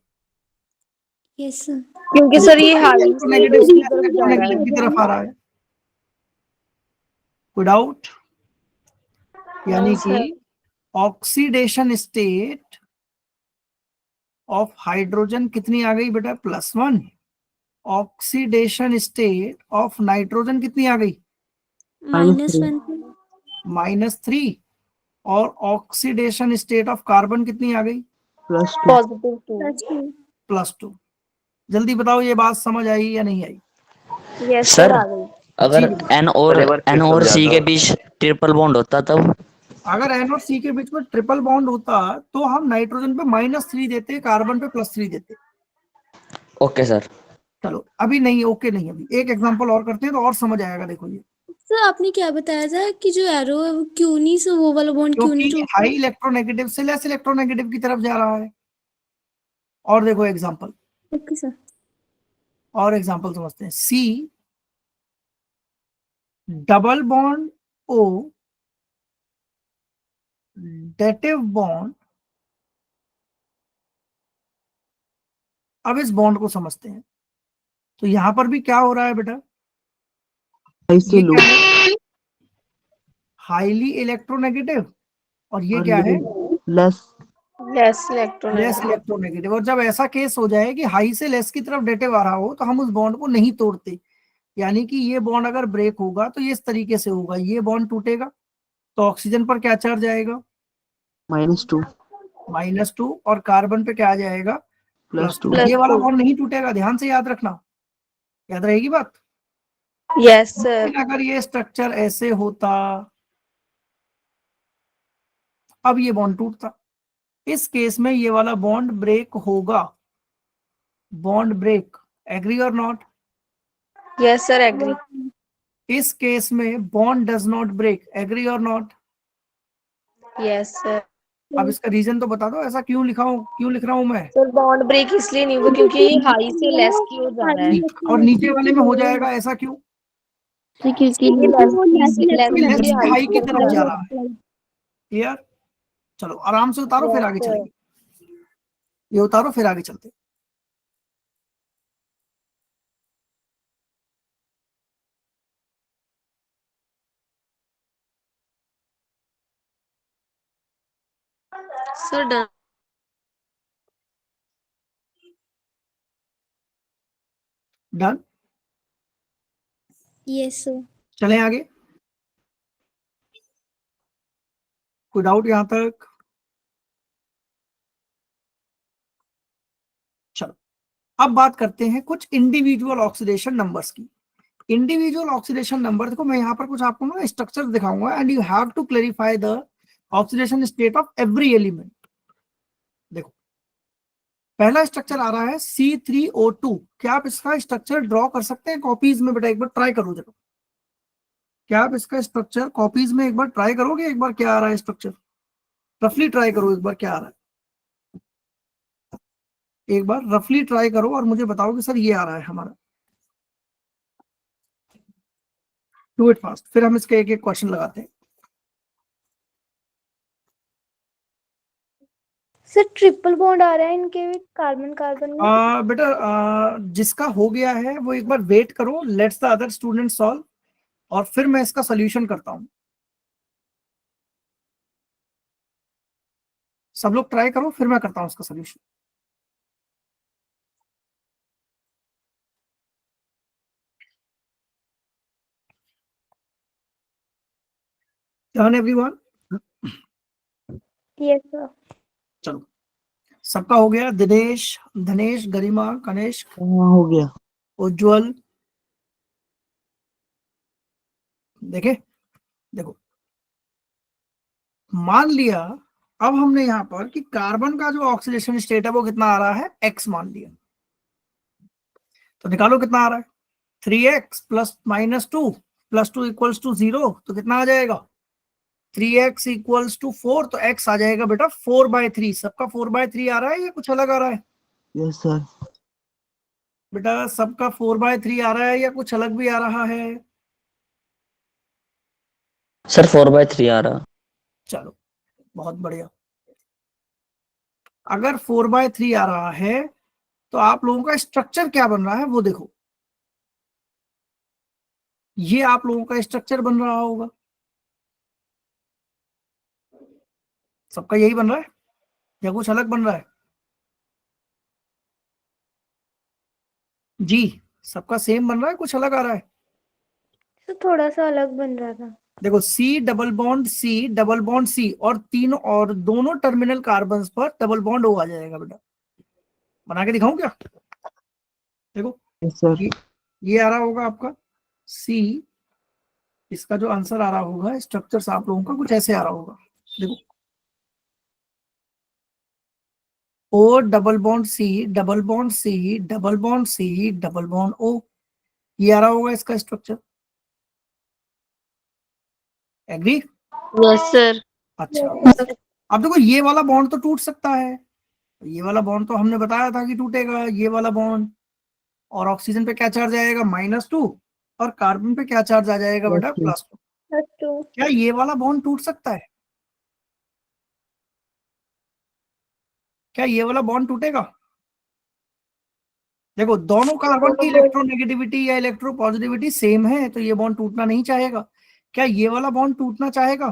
Yes sir. क्योंकि सर ये हाई इलेक्ट्रोनेगेटिव की तरफ जा रहा है। की तरफ आ रहा है। कोई डाउट? यानी No, कि sir. Oxidation state of hydrogen कितनी आ गई बेटा? +1। ऑक्सीडेशन स्टेट ऑफ नाइट्रोजन कितनी आ गई? -1। -3। और ऑक्सीडेशन स्टेट ऑफ कार्बन कितनी आ गई? +2। पॉजिटिव 2। +2। जल्दी बताओ ये बात समझ आई या नहीं आई? यस सर सर आ गई। अगर जी, एन और सी के बीच ट्रिपल बॉन्ड होता तब? अगर एन और सी के बीच में ट्रिपल बॉन्ड होता तो हम नाइट्रोजन पे -3 देते, कार्बन पे +3 देते। Okay sir. चलो अभी नहीं, ओके नहीं, अभी एक एग्जांपल और करते हैं तो और समझ आएगा। देखो ये, सर आपने क्या बताया था कि जो एरो है वो क्यों नहीं, सर वो वाला बॉन्ड क्यों नहीं क्योंकि टूटता? हाई इलेक्ट्रोनेगेटिव से लेस इलेक्ट्रोनेगेटिव की तरफ जा रहा है। और देखो एग्जांपल, ओके सर। और एग्जांपल समझते हैं। C double bond O dative bond अब इस बॉन्ड को समझते हैं। तो यहां पर भी क्या हो रहा है बेटा, हाई से ये लो क्या है, हाईली इलेक्ट्रोनेगेटिव, और ये और क्या है, less less less electronegative. Electronegative. और जब ऐसा केस हो जाए कि हाई से लेस की तरफ डेटिव आ रहा हो तो हम उस बॉन्ड को नहीं तोड़ते, यानी कि ये बॉन्ड अगर ब्रेक होगा तो ये इस तरीके से होगा, ये बॉन्ड टूटेगा तो ऑक्सीजन पर क्या चार्ज आएगा, -2 -2, और कार्बन पे क्या आ जाएगा, +2। +2 ये वाला +2। बॉन्ड नहीं टूटेगा, ध्यान से याद रखना, याद रहेगी बात। Yes sir. लेकिन अगर ये स्ट्रक्चर ऐसे होता, अब ये बॉन्ड टूटता, इस केस में ये वाला बॉन्ड ब्रेक होगा, बॉन्ड ब्रेक, एग्री और नॉट। Yes sir, agree. इस केस में bond does not break, agree और नॉट। Yes sir. अब इसका रीजन तो बता दो, ऐसा क्यों लिखा हूं, क्यों लिख रहा हूँ मैं। सर बॉन्ड ब्रेक इसलिए नहीं हुआ क्योंकि ये हाई से लेस की ओर जा रहा है। ठीक, और नीचे वाले में हो जाएगा, ऐसा क्यों, क्योंकि ये लेस लेस से से हाई हाई की की ओर तरफ जा जा रहा रहा है। क्लियर, चलो आराम से उतारो फिर Yes, आगे sir. चलेंगे, ये उतारो फिर आगे चलते। Sir done. Done, yes sir. चलें आगे, कोई डाउट यहां तक। चलो अब बात करते हैं कुछ इंडिविजुअल ऑक्सीडेशन नंबर्स की। इंडिविजुअल ऑक्सीडेशन नंबर, देखो मैं यहाँ पर कुछ आपको ना स्ट्रक्चर दिखाऊंगा and you have to clarify the oxidation state of every element. देखो पहला स्ट्रक्चर आ रहा है C3O2, क्या आप इसका स्ट्रक्चर ड्रॉ कर सकते हैं कॉपीज में, बेटा एक बार ट्राई करो जरा, क्या आप इसका स्ट्रक्चर कॉपीज में एक बार ट्राई करोगे, एक बार क्या आ रहा है स्ट्रक्चर, रफली ट्राई करो एक बार क्या आ रहा है, एक बार रफली ट्राई करो और मुझे बताओ कि सर ये आ रहा है हमारा। डू इट फास्ट, फिर हम इसके एक एक क्वेश्चन लगाते हैं। सर ट्रिपल बॉन्ड आ रहा है इनके भी, कार्बन कार्बन में। बेटा जिसका हो गया है वो एक बार वेट करो, let's the other student solve, और फिर मैं इसका सोल्यूशन करता हूं। सब लोग ट्राई करो, फिर मैं करता हूं इसका solution. Done everyone, yes sir. चलो सबका हो गया, दिनेश, धनेश, गरिमा, कनेश, हाँ हो गया उज्जवल, देखे, देखो मान लिया, अब हमने यहां पर कि कार्बन का जो ऑक्सीडेशन स्टेट है वो कितना आ रहा है, x मान लिया, तो निकालो कितना आ रहा है, 3x प्लस -2 +2 इक्वल्स टू 0, तो कितना आ जाएगा, 3x इक्वल्स टू 4, तो x आ जाएगा बेटा 4/3। सबका 4/3 आ रहा है या कुछ अलग आ रहा है, यस सर बेटा सबका 4/3 आ रहा है या कुछ अलग भी आ रहा है, सर 4/3 आ रहा। चलो बहुत बढ़िया। अगर 4/3 आ रहा है तो आप लोगों का स्ट्रक्चर क्या बन रहा है वो देखो, ये आप लोगों का स्ट्रक्चर बन रहा होगा, सबका यही बन रहा है या कुछ अलग बन रहा है, जी सबका सेम बन रहा है, कुछ अलग आ रहा है। तो थोड़ा सा अलग बन रहा था। देखो C double bond C double bond C, और तीनों और दोनों टर्मिनल कार्बन पर डबल बॉन्ड O आ जाएगा बेटा, बना के दिखाऊं क्या, देखो यस सर ये आ रहा होगा आपका C, इसका जो आंसर आ रहा होगा स्ट्रक्चर आप लोगों का कुछ ऐसे आ रहा होगा, देखो O double bond C double bond C double bond C double bond O, ये आ रहा होगा इसका स्ट्रक्चर, एग्री। Yes sir. अच्छा अब देखो ये वाला बॉन्ड तो टूट सकता है, ये वाला बॉन्ड तो हमने बताया था कि टूटेगा, ये वाला बॉन्ड, और ऑक्सीजन पे क्या चार्ज आएगा, -2, और कार्बन पे क्या चार्ज आ जाएगा बेटा, +2 +2। तो क्या ये वाला बॉन्ड टूट सकता है, क्या ये वाला बॉन्ड टूटेगा, देखो दोनों कार्बन की इलेक्ट्रोनेगेटिविटी या इलेक्ट्रोपॉजिटिविटी सेम है, तो ये बॉन्ड टूटना नहीं चाहेगा। क्या ये वाला बॉन्ड टूटना चाहेगा?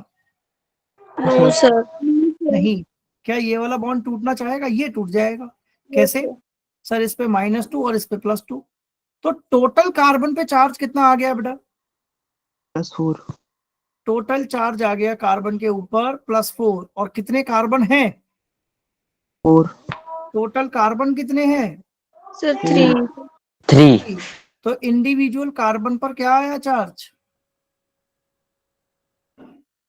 No sir. नहीं। क्या ये वाला बॉन्ड टूटना चाहेगा? ये टूट जाएगा। कैसे? सर इस पे -2 और इस पे +2, तो टोटल कार्बन पे चार्ज कितना आ गया बेटा? +4। टोटल चार्ज आ गया कार्बन के ऊपर +4। और कितने कार्बन हैं? 4। टोटल कार्बन कितने हैं? सर 3। 3। तो इंडिविजुअल कार्बन पर क्या आया चार्ज?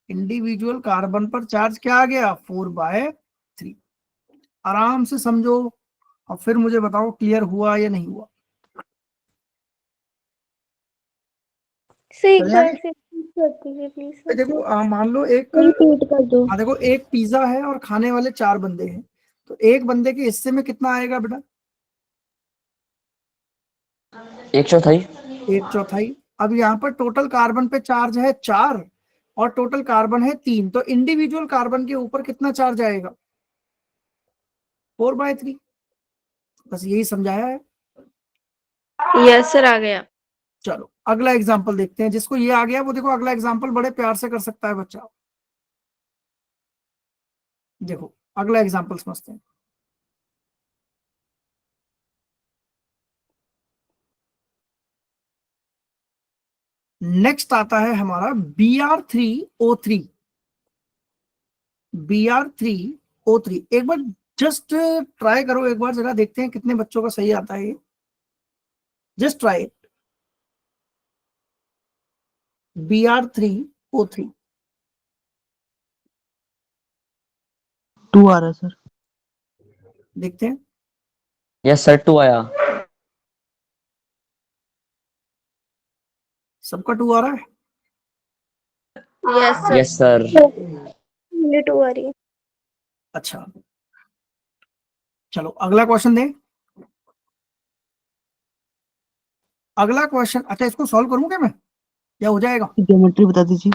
इंडिविजुअल कार्बन पर चार्ज क्या आ गया? 4/3। आराम से समझो, और फिर मुझे बताओ क्लियर हुआ या नहीं हुआ। से एक चलिए बार आगे। से कर दीजिए प्लीज। देखो मान लो एक, रिपीट कर दो। हाँ देखो एक पिज्जा है और खाने वाले 4 बंदे हैं, तो एक बंदे के हिस्से में कितना आएगा बेटा? 1/4। 1/4। अब यहाँ पर टोटल कार्बन पे चार्ज है 4 और टोटल कार्बन है 3, तो इंडिविजुअल कार्बन के ऊपर कितना चार्ज आएगा? 4/3। बस यही समझाया है। यस सर आ गया। चलो अगला एग्जाम्पल देखते हैं। जिसको ये आ गया वो देखो अगला एग्जाम्पल बड़े प्यार से कर सकता है बच्चा। देखो अगला एग्जाम्पल समझते हैं। नेक्स्ट आता है हमारा Br3O3। Br3O3 एक बार जस्ट ट्राई करो, एक बार जरा देखते हैं कितने बच्चों का सही आता है ये। Just try it. Br3O3 2 आ रहा है सर। देखते हैं। यस सर 2 आया। सबका 2 आ रहा है। Yes sir. Yes sir. मुझे 2 आ रही है। अच्छा चलो अगला क्वेश्चन दें। अगला क्वेश्चन, अच्छा इसको सॉल्व करूं क्या मैं, या हो जाएगा? ज्योमेट्री बता दीजिए।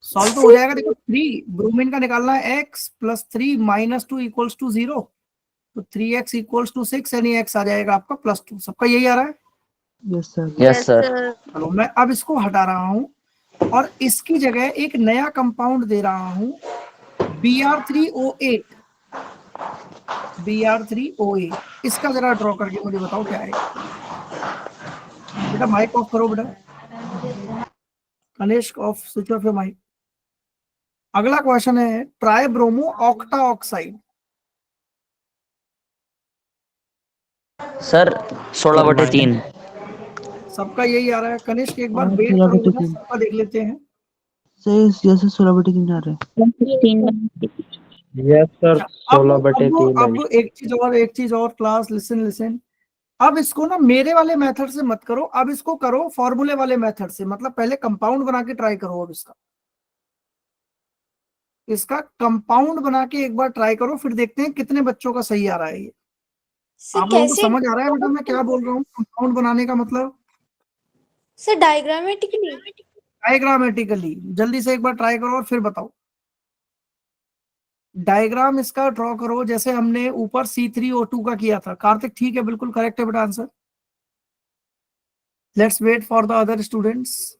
सॉल्व तो हो जाएगा। देखो 3 ब्रोमीन का निकालना है, x + 3 - 2 = 0, तो 3x = 6 यानी x आ जाएगा आपका +2। सबका यही आ रहा है। Yes sir. Yes sir. चलो मैं अब इसको हटा रहा हूं और इसकी जगह एक नया कंपाउंड दे रहा हूं, Br3O8। Br3O8 इसका जरा ड्रॉ करके मुझे बताओ क्या है। बेटा माइक ऑफ करो बेटा, Kanishk off, switch off your mic. अगला क्वेश्चन है ट्राइब्रोमो ऑक्टा ऑक्साइड। सर 16/3। सबका यही आ रहा है। कनिष्क एक बार हाँ, वेट करो बेटा, 16/3। सबका देख लेते हैं। सही जैसे 16/3 आ रहा है। 16/3। यस सर अच्छा, अब 16/3 है। अब एक चीज और क्लास, लिसन लिसन। अब इसको ना मेरे वाले मेथड से मत करो, अब इसको करो फॉर्मूले वाले मेथड से। मतलब पहले कंपाउंड बना के ट्राई करो। अब इसका कंपाउंड बना के एक बार ट्राई करो, फिर देखते हैं कितने बच्चों का सही आ रहा है ये। सर आप लोगों को कैसे? समझ आ रहा है बेटा मैं क्या बोल रहा हूँ? कंपाउंड बनाने का मतलब सर डायग्रामेटिकली। डायग्रामेटिकली। जल्दी से एक बार ट्राई करो और फिर बताओ। डायग्राम इसका ड्रॉ करो जैसे हमने ऊपर C3O2 का किया था। कार्तिक ठीक है, बिल्कुल करेक्ट है बेटा answer. Let's wait for the other students.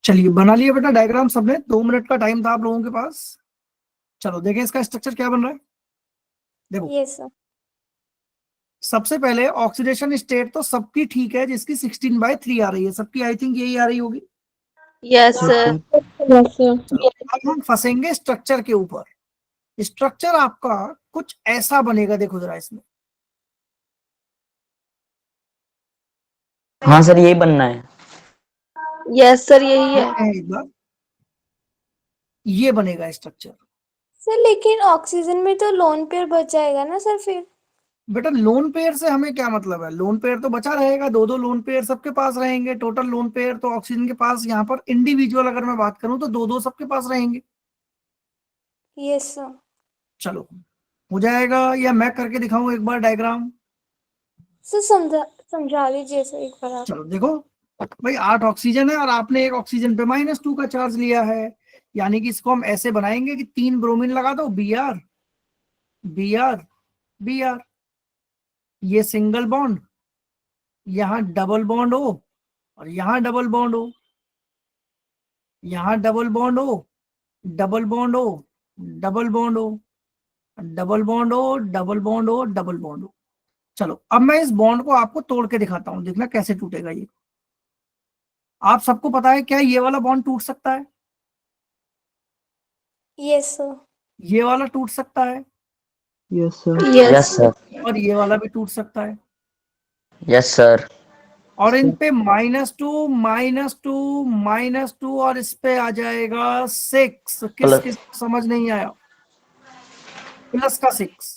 चलिए बना लिया बेटा डायग्राम सबने। 2 मिनट का टाइम था आप लोगों के पास। चलो देखें इसका स्ट्रक्चर क्या बन रहा है। देखो यस सर। सबसे पहले ऑक्सीडेशन स्टेट तो सबकी ठीक है, जिसकी 16/3 आ रही है, सबकी आई थिंक यही आ रही होगी। Yes sir. Yes sir. चलो अब हम फंसेंगे स्ट्रक्चर के ऊपर। स्ट्रक्चर आपका कुछ ऐसा बनेगा, देखो जरा इसमें। हाँ सर यही बनना है। यस सर यही है। देखते हैं एक बार, ये बनेगा स्ट्रक्चर। सर लेकिन ऑक्सीजन में तो लोन पेयर बच जाएगा ना सर फिर। बेटा लोन पेयर से हमें क्या मतलब है, लोन पेयर तो बचा रहेगा, दो दो लोन पेयर सबके पास रहेंगे, टोटल लोन पेयर तो ऑक्सीजन के पास, यहाँ पर इंडिविजुअल अगर मैं बात करूं तो दो दो सबके पास रहेंगे। Yes sir. चलो हो जाएगा, या मैं करके दिखाऊं एक बार डायग्राम। सर समझा लीजिए सर एक बार आप। चलो देखो भाई, 8 ऑक्सीजन है और आपने एक ऑक्सीजन पे -2 का चार्ज लिया है, यानी कि इसको हम ऐसे बनाएंगे कि 3 ब्रोमीन लगा दो, Br Br Br, ये सिंगल बॉन्ड, यहाँ डबल बॉन्ड हो और यहाँ डबल बॉन्ड हो, यहाँ डबल बॉन्ड हो, डबल बॉन्ड हो, डबल बॉन्ड हो, डबल बॉन्ड हो, डबल बॉन्ड हो, डबल बॉन्ड हो। चलो अब मैं इस बॉन्ड को आपको तोड़ के दिखाता हूं, देखना कैसे टूटेगा ये। आप सबको पता है क्या ये वाला बॉन्ड टूट सकता है, यस सर। ये वाला टूट सकता है, yes sir. Yes yes sir. और ये वाला भी टूट सकता है। Yes sir. और इन पे -2 -2 -2 और इस पे आ जाएगा 6। किस प्लस किस समझ नहीं आया, प्लस का 6।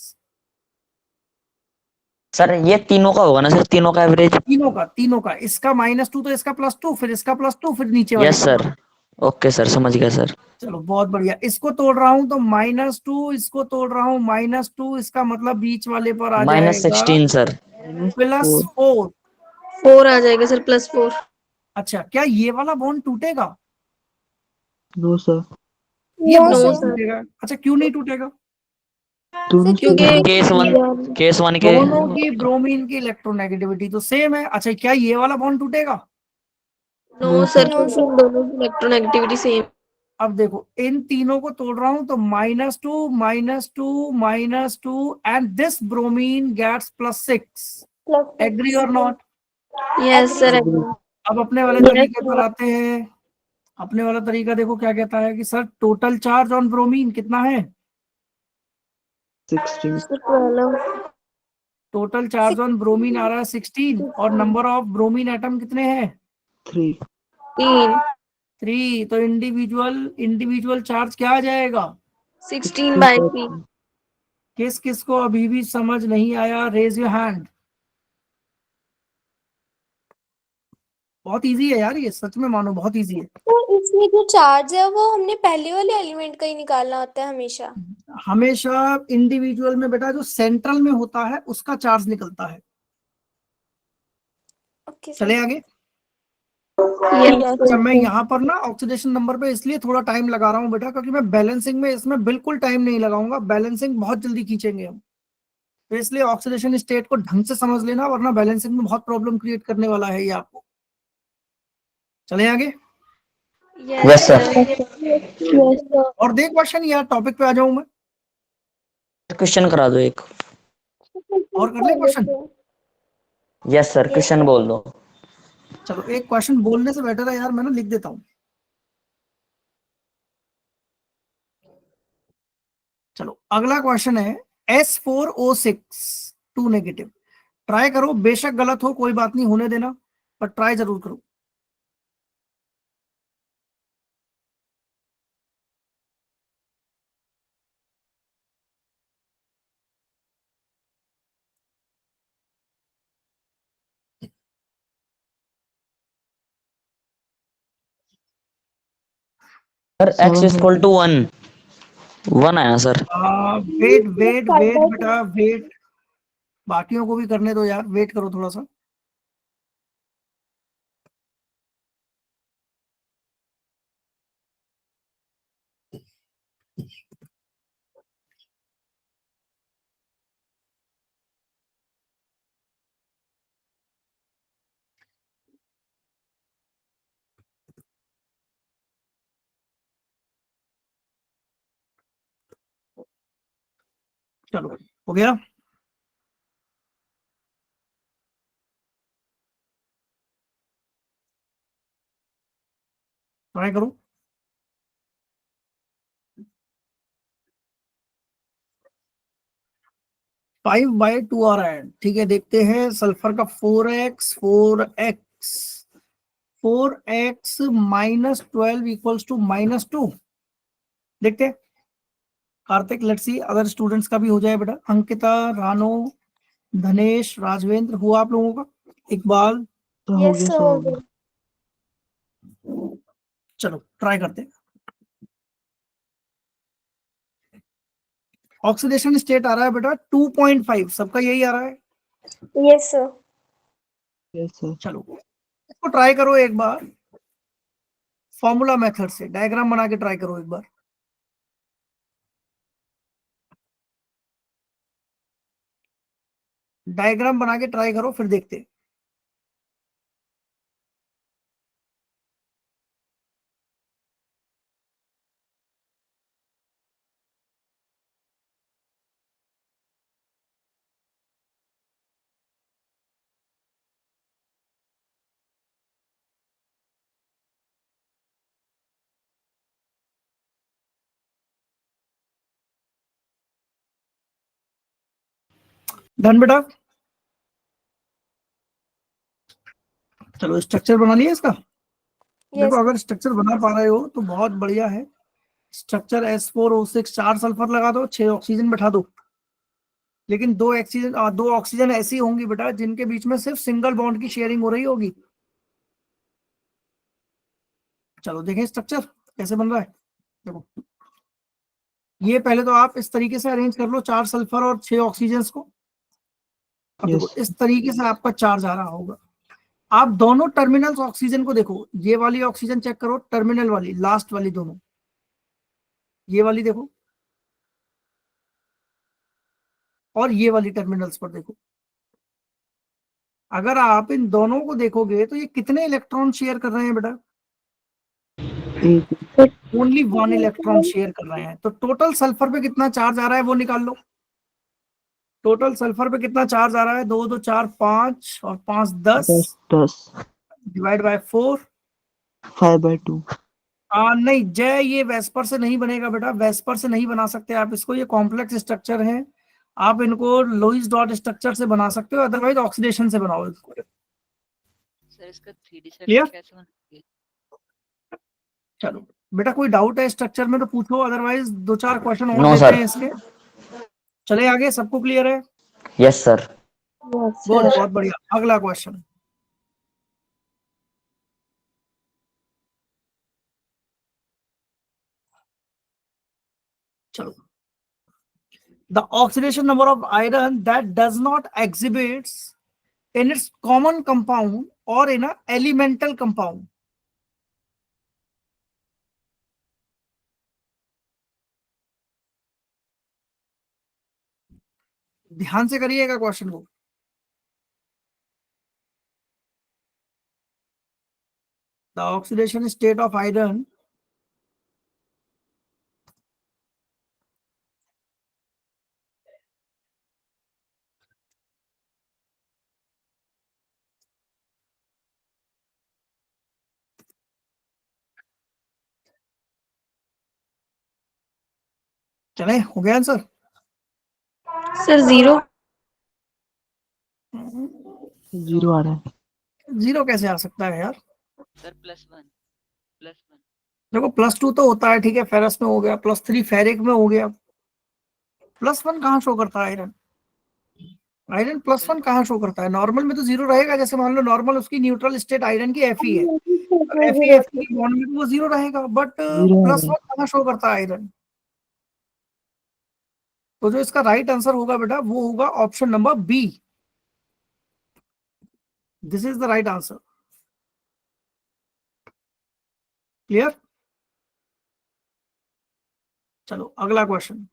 सर ये तीनों का होगा ना सर, तीनों का एवरेज। तीनों का, इसका -2 तो इसका +2, फिर इसका +2, फिर नीचे वाले यस का। सर। ओके सर समझ गया सर। चलो बहुत बढ़िया, इसको तोड़ रहा हूं तो -2, इसको तोड़ रहा हूं -2, इसका मतलब बीच वाले पर आ जाएगा -16 सर। -4। +4। 4 आ जाएगा सर, +4। अच्छा क्या ये वाला बॉन्ड टूटेगा? No sir. ये नो बॉन्ड नो नहीं सर। सर। टूटेगा। अच्छा क्यों नहीं टूटेगा? दोनों क्योंकि सेम है। केस वन के। दोनों की ब्रोमीन की इलेक्ट्रोनेगेटिविटी तो सेम है। अच्छा क्या ये वाला बॉन्ड टूटेगा? No no sir, sir. No क्योंकि सर। इन दोनों की इलेक्ट्रोनेगेटिविटी सेम। अब देखो इन तीनों को तोड़ रहा हूं तो -2 -2 -2 and this bromine gets +6। Agree और not? Yes agree sir. Sir. Agree. अब अपने वाले यस तरीके पर आते हैं। अपने वाला तरीका देखो क्या कहता है कि sir total charge on bromine कितना है? 16। Sir 12। Total charge on bromine आ रहा है 16, और नंबर ऑफ ब्रोमीन एटम कितने हैं? 3। 3। 3। तो इंडिविजुअल इंडिविजुअल चार्ज क्या आ जाएगा? 16/3। किस किस को अभी भी समझ नहीं आया, रेज योर हैंड। बहुत इजी है यार, ये सच में मानो बहुत इजी है। तो इसमें जो चार्ज है वो हमने पहले वाले एलिमेंट का ही निकालना होता है हमेशा। हमेशा इंडिविजुअल में बेटा जो सेंट्रल में होता है उसका चार्ज निकलता है। Okay sir. चले आगे। यस अच्छा मैं सर। यहाँ पर ना ऑक्सीडेशन नंबर पे इसलिए थोड़ा टाइम लगा रहा हूँ बेटा, क्योंकि मैं बैलेंसिंग में इसमें बिल्कुल टाइम नहीं लगाऊंगा, बैलेंसिंग बहुत जल्दी खींचेंगे हम। तो इसलिए ऑक्सीडेशन स्टेट को ढंग से समझ लेना, वरना बैलेंसिंग में बहुत प्रॉब्लम क्रिएट करने वाला है ये आपको। चले आगे। Yes yes sir. सर। और देख क्वेश्चन, यार टॉपिक पे आ जाऊं मैं, क्वेश्चन करा दो एक। और कर ले क्वेश्चन। यस सर क्वेश्चन बोल दो। चलो एक क्वेश्चन बोलने से बेटर है यार, मैं ना लिख देता हूँ। चलो अगला क्वेश्चन है S4O6 2 नेगेटिव। ट्राई करो, बेशक गलत हो कोई बात नहीं, होने देना, पर ट्राई जरूर करो। सर x 7 है इक्वल सर। टू 1। 1 आया सर। वेट वेट वेट बेटा वेट, बाकियों को भी करने दो यार, वेट करो थोड़ा सा। चलो हो गया। ट्राई करो। फाइव बाई टू आ रहा है, ठीक है। देखते हैं सल्फर का 4x 4x 4x -12 equals to -2। देखते हैं Kartik, let's see other students का भी हो जाए बेटा। अंकिता, रानो, धनेश, राजवेंद्र, हुआ आप लोगों का? इकबाल, तो हो यस गया सर सर, हो हो गया। गया। चलो ट्राई करते हैं। ऑक्सीडेशन स्टेट आ रहा है बेटा 2.5, सबका यही आ रहा है। Yes sir. Yes sir. चलो इसको ट्राई करो एक बार, फॉर्मूला मेथड से डायग्राम बना के ट्राई करो एक बार। डायग्राम बना के ट्राई करो, फिर देखते हैं। डन बेटा। चलो स्ट्रक्चर बना लिया इसका। देखो यस अगर स्ट्रक्चर बना पा रहे हो तो बहुत बढ़िया है। स्ट्रक्चर S4O6, 4 सल्फर लगा दो, 6 ऑक्सीजन बैठा दो। लेकिन दो ऑक्सीजन ऐसी होंगी बेटा जिनके बीच में सिर्फ सिंगल बॉन्ड की शेयरिंग हो रही होगी। चलो देखें स्ट्रक्चर कैसे बन रहा है। देखो ये पहले तो आप इस तरीके से अरेंज कर लो 4 सल्फर और 6 ऑक्सीजन को। अब देखो यस। इस तरीके से आपका चार्ज आ रहा होगा। आप दोनों टर्मिनल्स ऑक्सीजन को देखो, ये वाली ऑक्सीजन चेक करो, टर्मिनल वाली लास्ट वाली दोनों, ये वाली देखो और ये वाली टर्मिनल्स पर देखो। अगर आप इन दोनों को देखोगे तो ये कितने इलेक्ट्रॉन शेयर कर रहे हैं बेटा? एक। ओनली 1 इलेक्ट्रॉन शेयर कर रहे हैं। तो टोटल सल्फर पे कितना चार्ज आ रहा है वो निकाल लो। टोटल सल्फर पे कितना चार्ज आ रहा है? 2 2 4 5 और 5 10 10 डिवाइड बाय 4। 5/2। नहीं जय, ये वेस्पर से नहीं बनेगा बेटा, वेस्पर से नहीं बना सकते आप इसको, ये कॉम्प्लेक्स स्ट्रक्चर है। आप इनको लोइस डॉट स्ट्रक्चर से बना सकते हो, अदरवाइज ऑक्सीडेशन से बनाओ इसको। सर इसका 3D Clear? सेक्शन कैसे बनाएंगे? चलो बेटा कोई डाउट है स्ट्रक्चर में तो पूछो, अदरवाइज 2 4 क्वेश्चन और नो लेते सर। हैं इसके। चले आगे, सबको क्लियर है? Yes sir. गुड, बहुत बढ़िया। अगला क्वेश्चन। चलो the oxidation number of iron that does not exhibits in its common compound or in a elemental compound। ध्यान से करिएगा क्वेश्चन को। The oxidation state of iron चले, हो गया आंसर? सर 0। 0 आ रहा है। 0 कैसे आ सकता है यार? सर +1 देखो +2 तो होता है, ठीक है, फेरस में हो गया, +3 फेरिक में हो गया। +1 कहाँ शो करता है आयरन? आयरन +1 कहाँ शो करता है? नॉर्मल में तो 0 रहेगा। जैसे मान लो नॉर्मल उसकी न्यूट्रल स्टेट आयरन की Fe है, Fe की बॉन्ड में तो वो 0 रहेगा, बट 0 आ रहा है। +1 कहाँ शो करता है आयरन? तो जो इसका राइट आंसर होगा बेटा वो होगा option number B. This is the right answer. Clear? चलो अगला क्वेश्चन।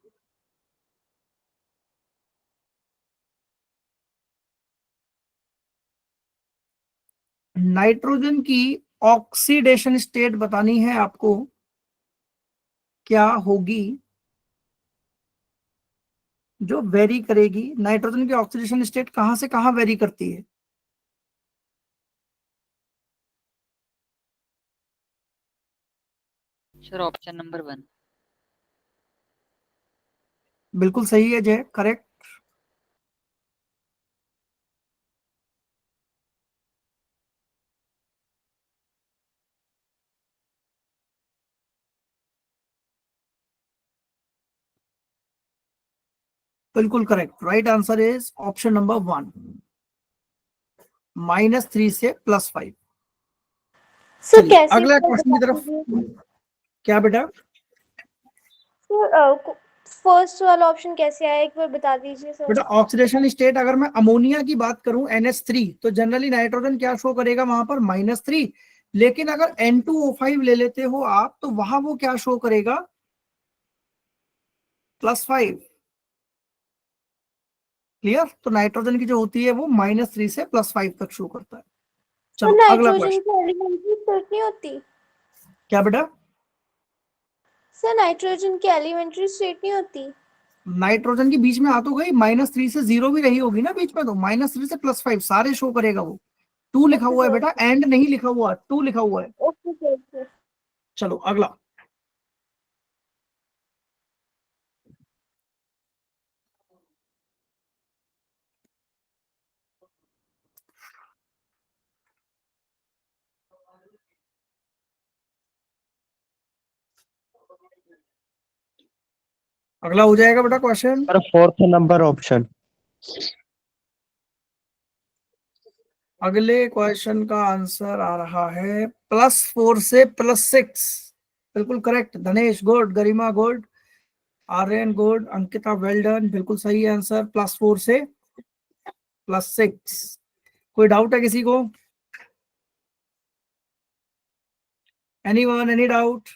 नाइट्रोजन की ऑक्सीडेशन स्टेट बतानी है आपको, क्या होगी जो वेरी करेगी? नाइट्रोजन की ऑक्सीडेशन स्टेट कहां से कहां वेरी करती है? Sir option number 1। बिल्कुल सही है जय, करेक्ट। बिल्कुल correct, right answer is option number 1, -3 से +5। सर चलिए कैसे अगला एक बार क्वेश्चन की बता तरफ। दीजिए क्या बेटा? सर, फर्स्ट वाला ऑप्शन कैसे आया एक बार बता दीजिए सर। बेटा ऑक्सीडेशन स्टेट, अगर मैं अमोनिया की बात करूं NH3, तो जनरली नाइट्रोजन क्या शो करेगा वहां पर? -3। लेकिन अगर N2O5 ले लेते हो आप, तो वहां वो क्या शो करेगा? +5। क्लियर? तो नाइट्रोजन की जो होती है वो -3 से +5 तक शो करता है। तो चलो अगला नाइट्रोजन क्वेश्चन। की एलिमेंट्री स्टेट नहीं होती? क्या बेटा? सर नाइट्रोजन की एलिमेंट्री स्टेट नहीं होती? नाइट्रोजन की बीच में आ तो गई, -3 से 0 भी रही होगी ना बीच में, तो -3 से +5 सारे शो करेगा वो। 2 लिखा ओके हुआ है सर, बेटा, एंड नहीं लिखा हुआ, 2 लिखा हुआ है। Okay sir. चलो अगला। अगला हो जाएगा बेटा question. Sir 4th number option. अगले क्वेश्चन का आंसर आ रहा है +4 से +6। बिल्कुल correct Dhanesh, good. Garima good. Aryan good. Ankita well done, बिल्कुल सही आंसर, +4 से +6। कोई डाउट है किसी को? Anyone, any doubt?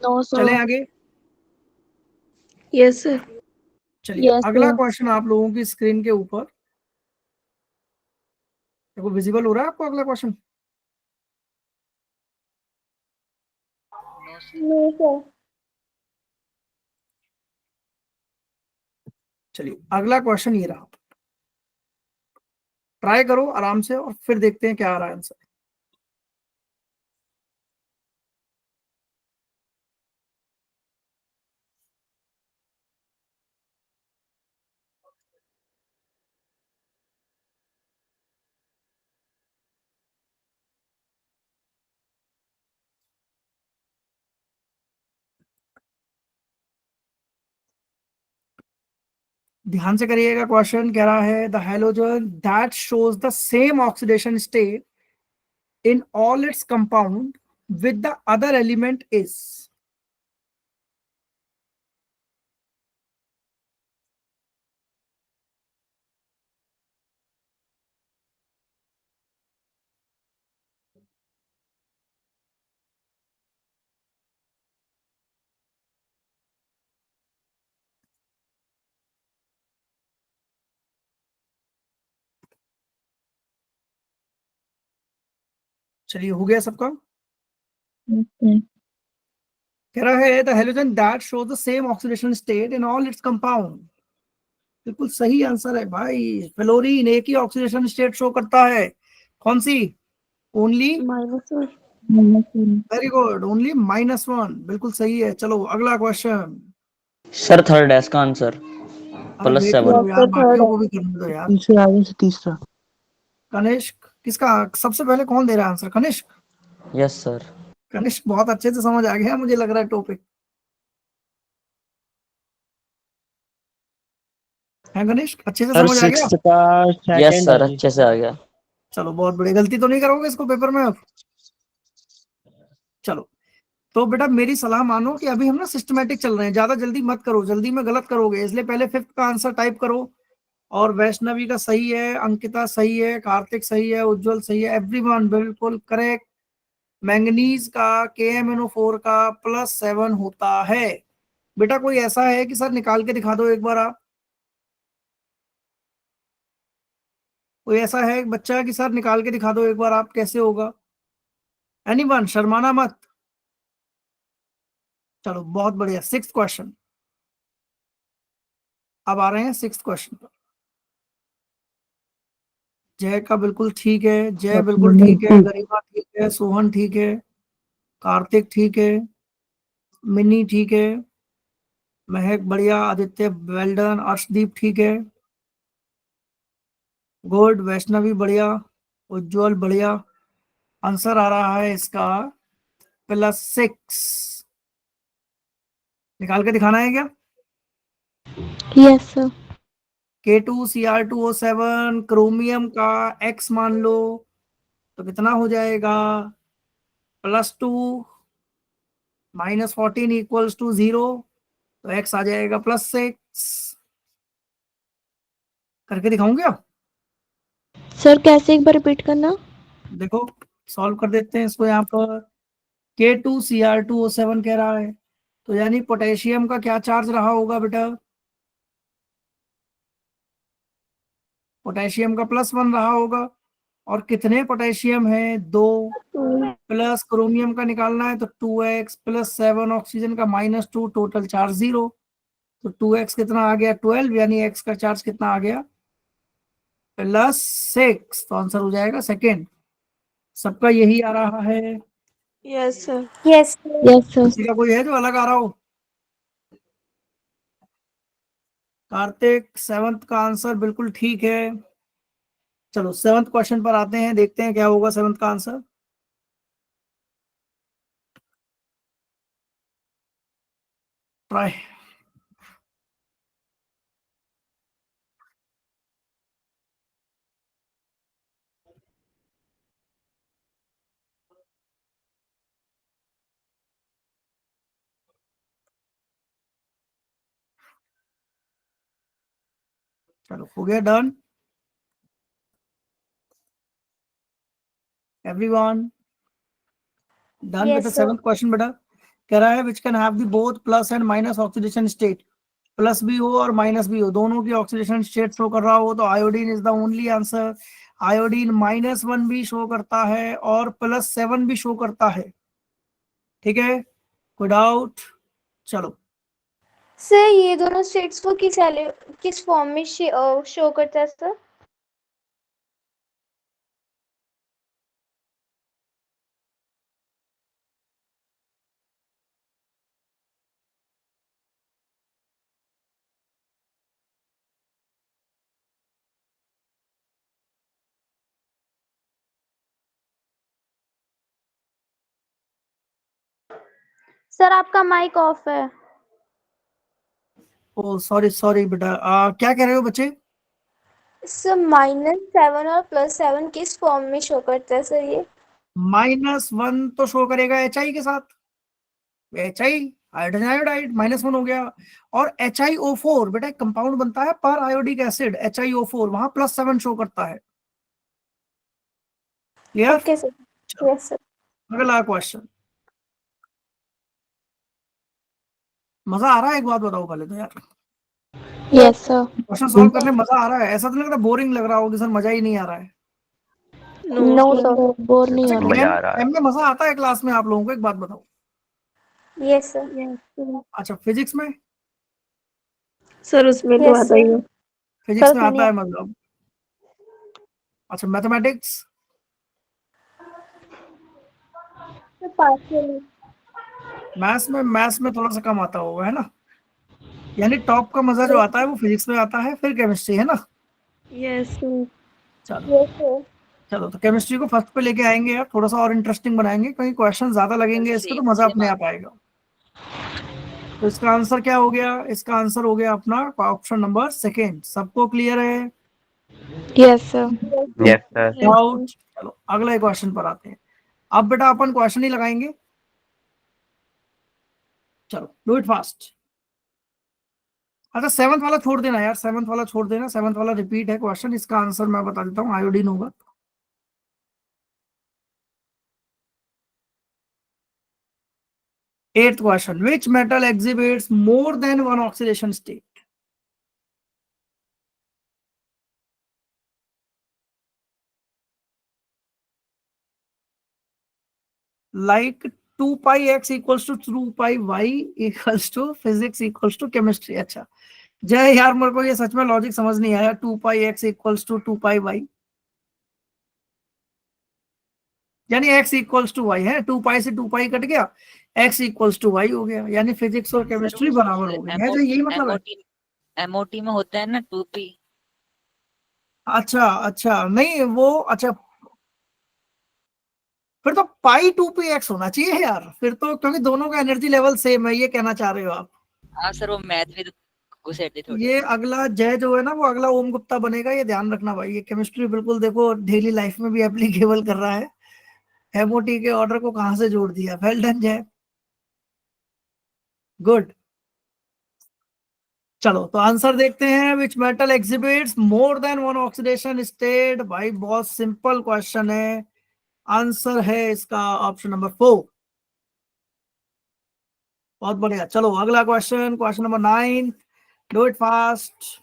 नो चलें सर। आगे। Yes sir. चलिए यस अगला सर। क्वेश्चन आप लोगों की स्क्रीन के ऊपर देखो, विजिबल हो रहा है आपको अगला क्वेश्चन? No sir. नहीं सर। चलिए अगला क्वेश्चन ये रहा, ट्राई करो आराम से और फिर देखते हैं क्या आ रहा है आंसर। ध्यान से करिएगा, क्वेश्चन कह रहा है the halogen that shows the same oxidation state in all its compound with the other element is. चलिए हो गया सबका। कह रहा है the halogen that shows the same oxidation state in all its compound. बिल्कुल सही आंसर है भाई, फ्लोरीन एक ही ऑक्सीडेशन स्टेट शो करता है। कौन सी? ओनली। -1। Very good, only -1। बिल्कुल सही है। चलो अगला क्वेश्चन। सर थर्ड है इसका आंसर, अरे वेट +7। करो यस यार, सर, थर्ड बाकियों है। को भी करने दो यार। तीसरा आगे से तीसरा। कनिष्क, किसका सबसे पहले कौन दे रहा है answer? Kanishk. Yes sir. Kanishk बहुत अच्छे से समझ आ गया मुझे लग रहा है टॉपिक है। कनिष्क अच्छे से सर समझ आ गया? 6th का यस सेकंड सर, है। अच्छे से आ गया। चलो बहुत बढ़िया, गलती तो नहीं करोगे इसको पेपर में अब? चलो तो बेटा मेरी सलाह मानो कि अभी हम ना सिस्टमेटिक चल रहे हैं, ज्यादा जल्दी मत करो, जल्दी में गलत करोगे, इसलिए पहले 5th का आंसर टाइप करो। और वैष्णवी का सही है, अंकिता सही है, कार्तिक सही है, उज्जवल सही है, एवरीवन बिल्कुल करेक्ट। मैंगनीज का KMnO4 का +7 होता है। बेटा कोई ऐसा है कि सर निकाल के दिखा दो एक बार आप? कोई ऐसा है बच्चा कि सर निकाल के दिखा दो एक बार आप, कैसे होगा? एनीवन, शर्माना मत। चलो बहुत बढ़िया। 6th क्वेश्चन, अब आ रहे हैं 6th क्वेश्चन पर। जय का बिल्कुल ठीक है, जय बिल्कुल ठीक है, गरिमा ठीक है, सोहन ठीक है, कार्तिक ठीक है, मिनी ठीक है, महक बढ़िया, आदित्य वेल डन, अर्शदीप ठीक है, गुड, वैष्णवी बढ़िया, उज्जवल बढ़िया। आंसर आ रहा है इसका +6। निकाल के दिखाना है क्या? Yes sir. K2Cr2O7 क्रोमियम का X मान लो तो कितना हो जाएगा? +2 -14 = 0, तो X आ जाएगा +6। करके दिखाऊं क्या? सर कैसे एक बार रिपीट करना? देखो सॉल्व कर देते हैं इसको। यहाँ पर K2Cr2O7 कह रहा है, तो यानी पोटेशियम का क्या चार्ज रहा होगा बेटा? पोटेशियम का +1 रहा होगा। और कितने पोटेशियम है? 2। प्लस क्रोमियम का निकालना है तो 2x +7 ऑक्सीजन का -2, टोटल चार्ज 0। तो 2x कितना आ गया? 12, यानी x का चार्ज कितना आ गया? +6। तो आंसर हो जाएगा सेकेंड। सबका यही आ रहा है? Yes sir. Yes yes sir. किसी का कोई है जो अलग आ रहा हो? कार्तिक, 7th का आंसर बिल्कुल ठीक है। चलो 7th क्वेश्चन पर आते हैं, देखते हैं क्या होगा 7th का आंसर। ट्राई। चलो हो गया done everyone? Done with the yes sir. 7th question बेटा। कह रहा है which can have the both plus and minus oxidation state. Plus भी हो और माइनस भी हो, दोनों की ऑक्सीडेशन स्टेट शो कर रहा हो, तो iodine is the only answer. Iodine -1 भी शो करता है और +7 भी शो करता है। ठीक है, कोई डाउट? चलो सर ये दोनों स्टेट्स को किस फॉर्म में शो करता है सर? सर आपका माइक ऑफ है। ओ सॉरी सॉरी बेटा, क्या कह रहे हो बच्चे? सर -7 और +7 किस फॉर्म में शो करता है सर ये? -1 तो शो करेगा HI के साथ, HI हाइड्रोजन आयोडाइड, -1 हो गया। और HiO4 बेटा एक कंपाउंड बनता है पर आयोडिक एसिड, HiO4, वहां +7 शो करता है। Clear? Okay sir. Yes sir. अगला क्वेश्चन। मजा आ रहा है? एक बात बताओ पहले तो यार, यस सर। क्वेश्चन सॉल्व करने में मजा आ रहा है? ऐसा तो नहीं लग रहा बोरिंग लग रहा हो कि सर मजा ही नहीं आ रहा है? नो सर, बोर नहीं अच्छा हो रहा। केम में मजा आता है क्लास में आप लोगों को? एक बात बताओ। Yes sir. अच्छा फिजिक्स में? सर उसमें तो यस आता ही सर। है। फिजिक्स में आता है मतलब? अच्छा मैथमेटिक्स? पार्शियली। मैथ्स में थोड़ा सा कम आता होगा, है ना? यानी टॉप का मजा जो आता है वो फिजिक्स में आता है, फिर केमिस्ट्री, है ना? Yes sir. चलो यस सर। चलो, तो केमिस्ट्री को फर्स्ट पे लेके आएंगे यार, थोड़ा सा और इंटरेस्टिंग बनाएंगे, क्योंकि क्वेश्चन ज्यादा लगेंगे इसके तो मजा अपने आप आएगा। तो इसका आंसर क्या हो गया? इसका आंसर हो गया अपना ऑप्शन नंबर सेकेंड। सबको क्लियर है? Yes sir. Yes sir. Doubt? चलो अगले क्वेश्चन पर आते हैं। अब बेटा अपन क्वेश्चन ही लगाएंगे, चलो डू इट फास्ट। अच्छा 7th वाला छोड़ देना यार, 7th वाला छोड़ देना, 7th वाला रिपीट है क्वेश्चन। इसका आंसर मैं बता देता हूँ, आयोडीन होगा। 8th question, which metal exhibits more than one oxidation state? like 2 pi x equals to 2 pi y equals to physics equals to chemistry। अच्छा जय यार, मेरे को ये सच में लॉजिक समझ नहीं आया, 2 pi x equals to 2 pi y। यानी x इक्वल्स टू वाई है, 2 पाई से 2 पाई कट गया, x इक्वल्स टू वाई हो गया, यानी फिजिक्स और केमिस्ट्री बराबर हो गई है, जो यही मतलब है। एमओटी में होता है ना 2p। अच्छा अच्छा, नहीं वो अच्छा, फिर तो पाई 2p x होना चाहिए यार, फिर तो, क्योंकि दोनों का एनर्जी लेवल सेम है, ये कहना चाह रहे हो आप। हाँ सर, वो मैथ भी घुसेड़ती थोड़ी। ये अगला जय जो है ना, वो अगला ओम गुप्ता बनेगा, ये ध्यान रखना भाई, ये केमिस्ट्री बिल्कुल देखो डेली लाइफ में भी एप्लीकेबल कर रहा है। एमओटी के ऑर्डर को कहां से जोड़ दिया, वेल डन जय, गुड। चलो तो आंसर देखते हैं, which metal exhibits more than one oxidation state. भाई बहुत सिंपल क्वेश्चन है, आंसर है इसका ऑप्शन नंबर 4। बहुत बढ़िया, चलो अगला question, question number 9, do it fast.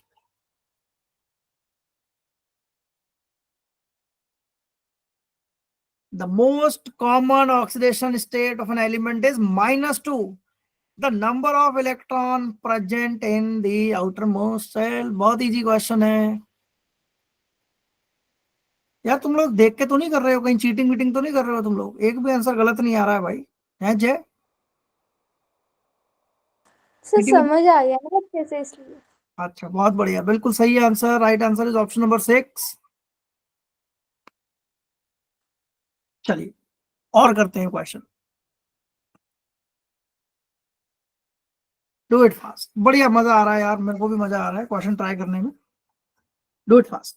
The most common oxidation state of an element is -2, the number of electron present in the outermost shell। बहुत इजी क्वेश्चन है यार, तुम लोग देख के तो नहीं कर रहे हो, कहीं चीटिंग वीटिंग तो नहीं कर रहे हो तुम लोग, एक भी आंसर गलत नहीं आ रहा है भाई, है जय? Sir cheating? समझ आ गया ना अच्छे से, इसलिए। अच्छा बहुत बढ़िया, बिल्कुल सही answer, right answer is option number 6। चलिए और करते हैं क्वेश्चन, डू इट फास्ट। बढ़िया, मजा आ रहा है यार, मेरे को भी मजा आ रहा है क्वेश्चन ट्राई करने में, डू इट फास्ट।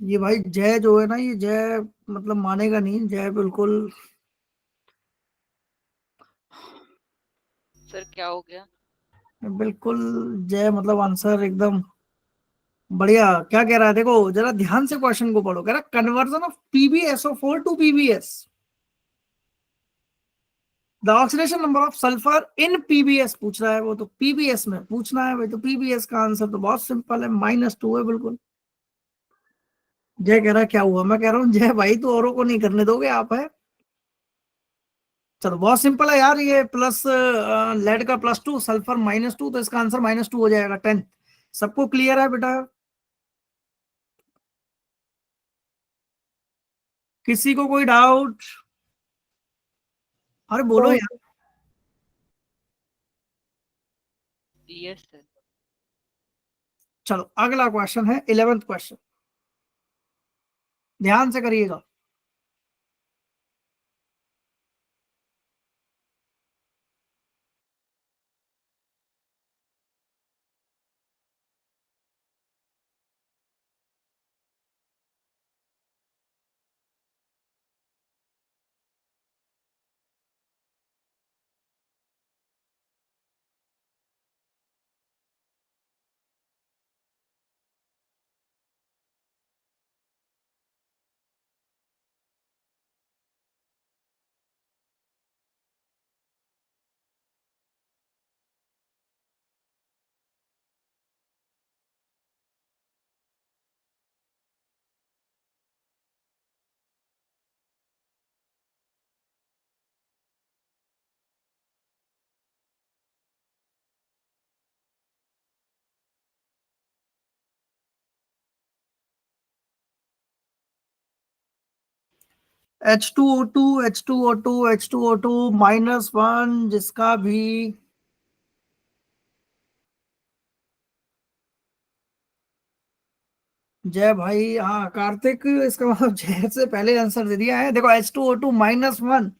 ये भाई जय जो है ना, ये जय मतलब मानेगा नहीं, जय बिल्कुल। सर क्या हो गया? बिल्कुल जय मतलब आंसर एकदम बढ़िया। क्या कह रहा है देखो जरा ध्यान से क्वेश्चन को पढ़ो, कह रहा conversion of PbSO4 to PbS, the oxidation number of sulphur in PbS पूछ रहा है, वो तो PbS में पूछना है भाई, तो PbS का आंसर तो बहुत सिंपल है, -2 है बिल्कुल। जय कह रहा है क्या हुआ, मैं कह रहा हूँ जय भाई तो औरों को नहीं करने दोगे आप, है। चलो बहुत सिंपल है यार, ये प्लस लेड का +2, सल्फर -2, तो इसका आंसर -2 हो जाएगा, 10। सबको क्लियर है बेटा? किसी को कोई डाउट? अरे बोलो यार। Yes sir. चलो अगला क्वेश्चन है 11th क्वेश्चन, ध्यान से करिएगा। H2O2 H2O2 H2O2 -1, जिसका भी जय भाई, हाँ कार्तिक, इसका मतलब जय से पहले आंसर दे दिया है। देखो H2O2 -1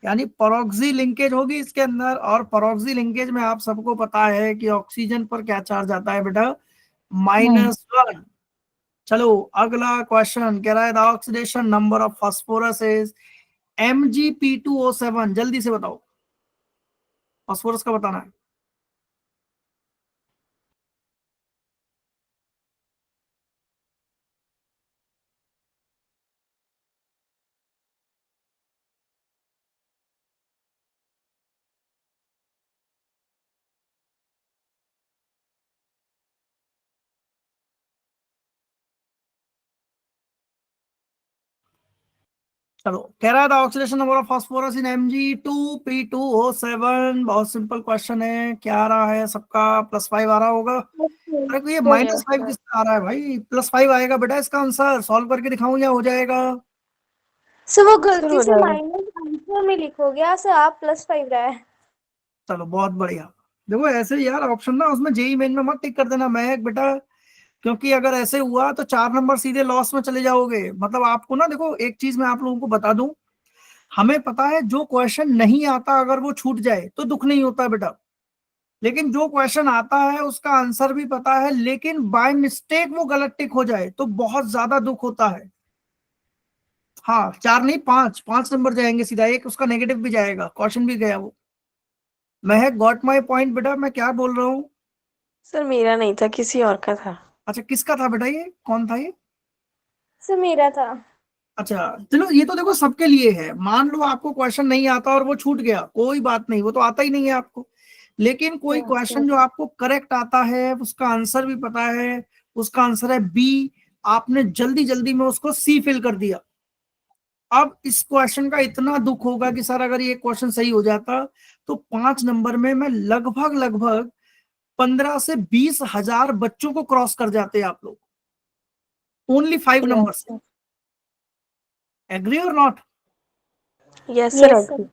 यानी परोक्सी लिंकेज होगी इसके अंदर, और परोक्सी लिंकेज में आप सबको पता है कि ऑक्सीजन पर क्या चार्ज आता है बेटा, -1। चलो अगला क्वेश्चन कह रहा है the oxidation number of phosphorus is Mgp2O7, जल्दी से बताओ, फास्फोरस का बताना है। चलो, कह रहा था oxidation number of phosphorus in Mg2P2O7। बहुत सिंपल क्वेश्चन है, क्या आ रहा है सबका? +5 आ रहा होगा। अरे ये -5 किसका आ रहा है भाई? +5 आएगा बेटा इसका आंसर। सॉल्व करके दिखाऊं या हो जाएगा? सर वो गलती से माइनस आंसर में लिखोगे सर, आप +5 रहा है। चलो बहुत बढ़िया। देखो ऐसे यार ऑप्शन ना उसमें जेई मेन में मत टिक कर देना महक बेटा, क्योंकि अगर ऐसे हुआ तो 4 नंबर सीधे लॉस में चले जाओगे। मतलब आपको ना, देखो एक चीज मैं आप लोगों को बता दूं, हमें पता है जो क्वेश्चन नहीं आता अगर वो छूट जाए तो दुख नहीं होता बेटा, लेकिन जो क्वेश्चन आता है उसका आंसर भी पता है लेकिन बाय मिस्टेक वो गलत टिक हो जाए तो बहुत ज्यादा दुख होता है। हाँ 4 नहीं 5 नंबर जाएंगे सीधा, एक उसका नेगेटिव भी जाएगा, क्वेश्चन भी गया वो। महक गॉट माय पॉइंट बेटा, मैं क्या बोल रहा हूँ? सर मेरा नहीं था, किसी और का था। अच्छा किसका था बेटा? ये कौन था ये? सर मेरा था। अच्छा चलो, ये तो देखो सबके लिए है। मान लो आपको क्वेश्चन नहीं आता और वो छूट गया, कोई बात नहीं, वो तो आता ही नहीं है आपको। लेकिन कोई क्वेश्चन जो आपको करेक्ट आता है, उसका आंसर भी पता है, उसका आंसर है बी, आपने जल्दी जल्दी में उसको सी फिल कर दिया। अब इस क्वेश्चन का इतना दुख होगा कि सर अगर ये क्वेश्चन सही हो जाता तो 5 नंबर में मैं लगभग 15 से 20 हजार बच्चों को क्रॉस कर जाते आप लोग, ओनली 5 नंबर से। एग्री और नॉट? Yes sir.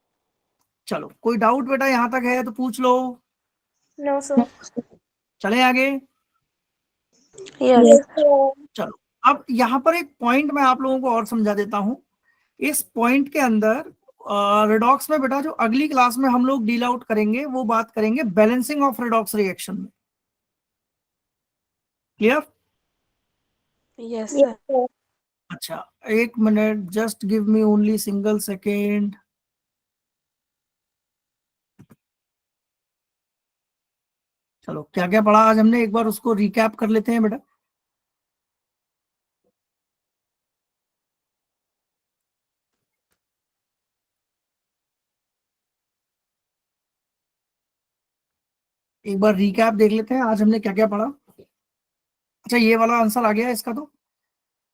चलो कोई डाउट बेटा यहां तक है तो पूछ लो। No sir. चले आगे। यस चलो अब यहाँ पर एक पॉइंट मैं आप लोगों को और समझा देता हूं। इस पॉइंट के अंदर रिडॉक्स में बेटा जो अगली क्लास में हम लोग डील आउट करेंगे वो बात करेंगे बैलेंसिंग ऑफ रिडॉक्स रिएक्शन में। क्लियर? Yes sir. अच्छा एक minute, just give me only single second. चलो क्या क्या पढ़ा आज हमने, एक बार उसको रिकैप कर लेते हैं बेटा। एक बार रिकैप देख लेते हैं आज हमने क्या क्या पढ़ा। अच्छा ये वाला आंसर आ गया इसका, तो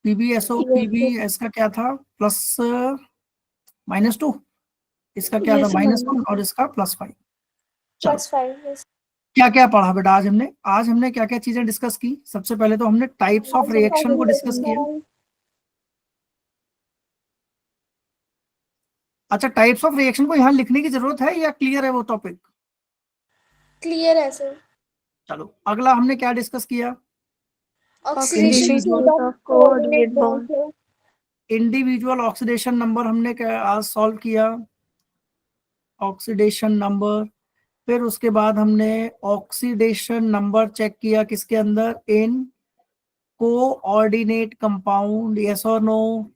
PbSO PbS का क्या था? +-2, इसका क्या था? -1 और इसका +5। +5। क्या क्या पढ़ा बेटा आज हमने? आज हमने क्या क्या चीजें डिस्कस की? सबसे पहले तो हमने टाइप्स ऑफ रिएक्शन को डिस्कस किया। अच्छा टाइप्स ऑफ रिएक्शन को यहाँ लिखने की जरूरत है या क्लियर है वो टॉपिक? क्लियर है सर। चलो अगला हमने क्या डिस्कस किया? Oxidation of coordinate bond. Individual oxidation number हमने आज सॉल्व किया, ऑक्सीडेशन नंबर। फिर उसके बाद हमने ऑक्सीडेशन नंबर चेक किया किसके अंदर? इन कोऑर्डिनेट कंपाउंड। यस और नो?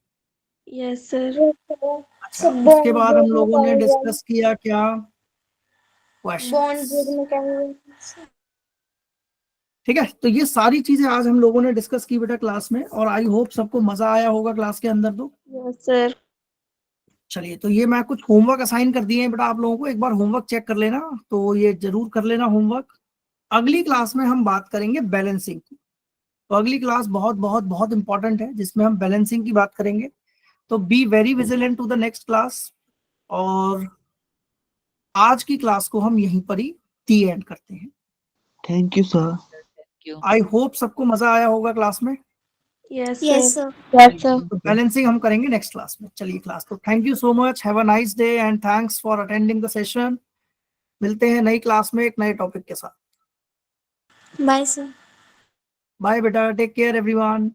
Yes, sir. अच्छा उसके बाद हम लोगों ने डिस्कस किया क्या? Bond question. ठीक है, तो ये सारी चीजें आज हम लोगों ने डिस्कस की बेटा क्लास में, और आई होप सबको मजा आया होगा क्लास के अंदर। तो Yes, sir. चलिए, तो ये मैं कुछ होमवर्क असाइन कर दिए हैं बेटा आप लोगों को, एक बार होमवर्क चेक कर लेना, तो ये जरूर कर लेना होमवर्क। अगली क्लास में हम बात करेंगे बैलेंसिंग की। तो अगली क्लास बहुत बहुत बहुत इंपॉर्टेंट है जिसमें हम बैलेंसिंग की बात करेंगे। तो be very vigilant to the next class. और आज की क्लास को हम यहीं पर ही दी एंड करते हैं। Thank you sir. क्यों? आई होप सबको मजा आया होगा क्लास में। Yes, Yes, sir. sir. Yes, sir. तो बैलेंसिंग हम करेंगे नेक्स्ट क्लास में। चलिए क्लास, तो thank you so much, have a nice day and thanks for attending the session. मिलते हैं नई क्लास में एक नए टॉपिक के साथ। Bye, sir. बाय बेटा, टेक केयर एवरीवन।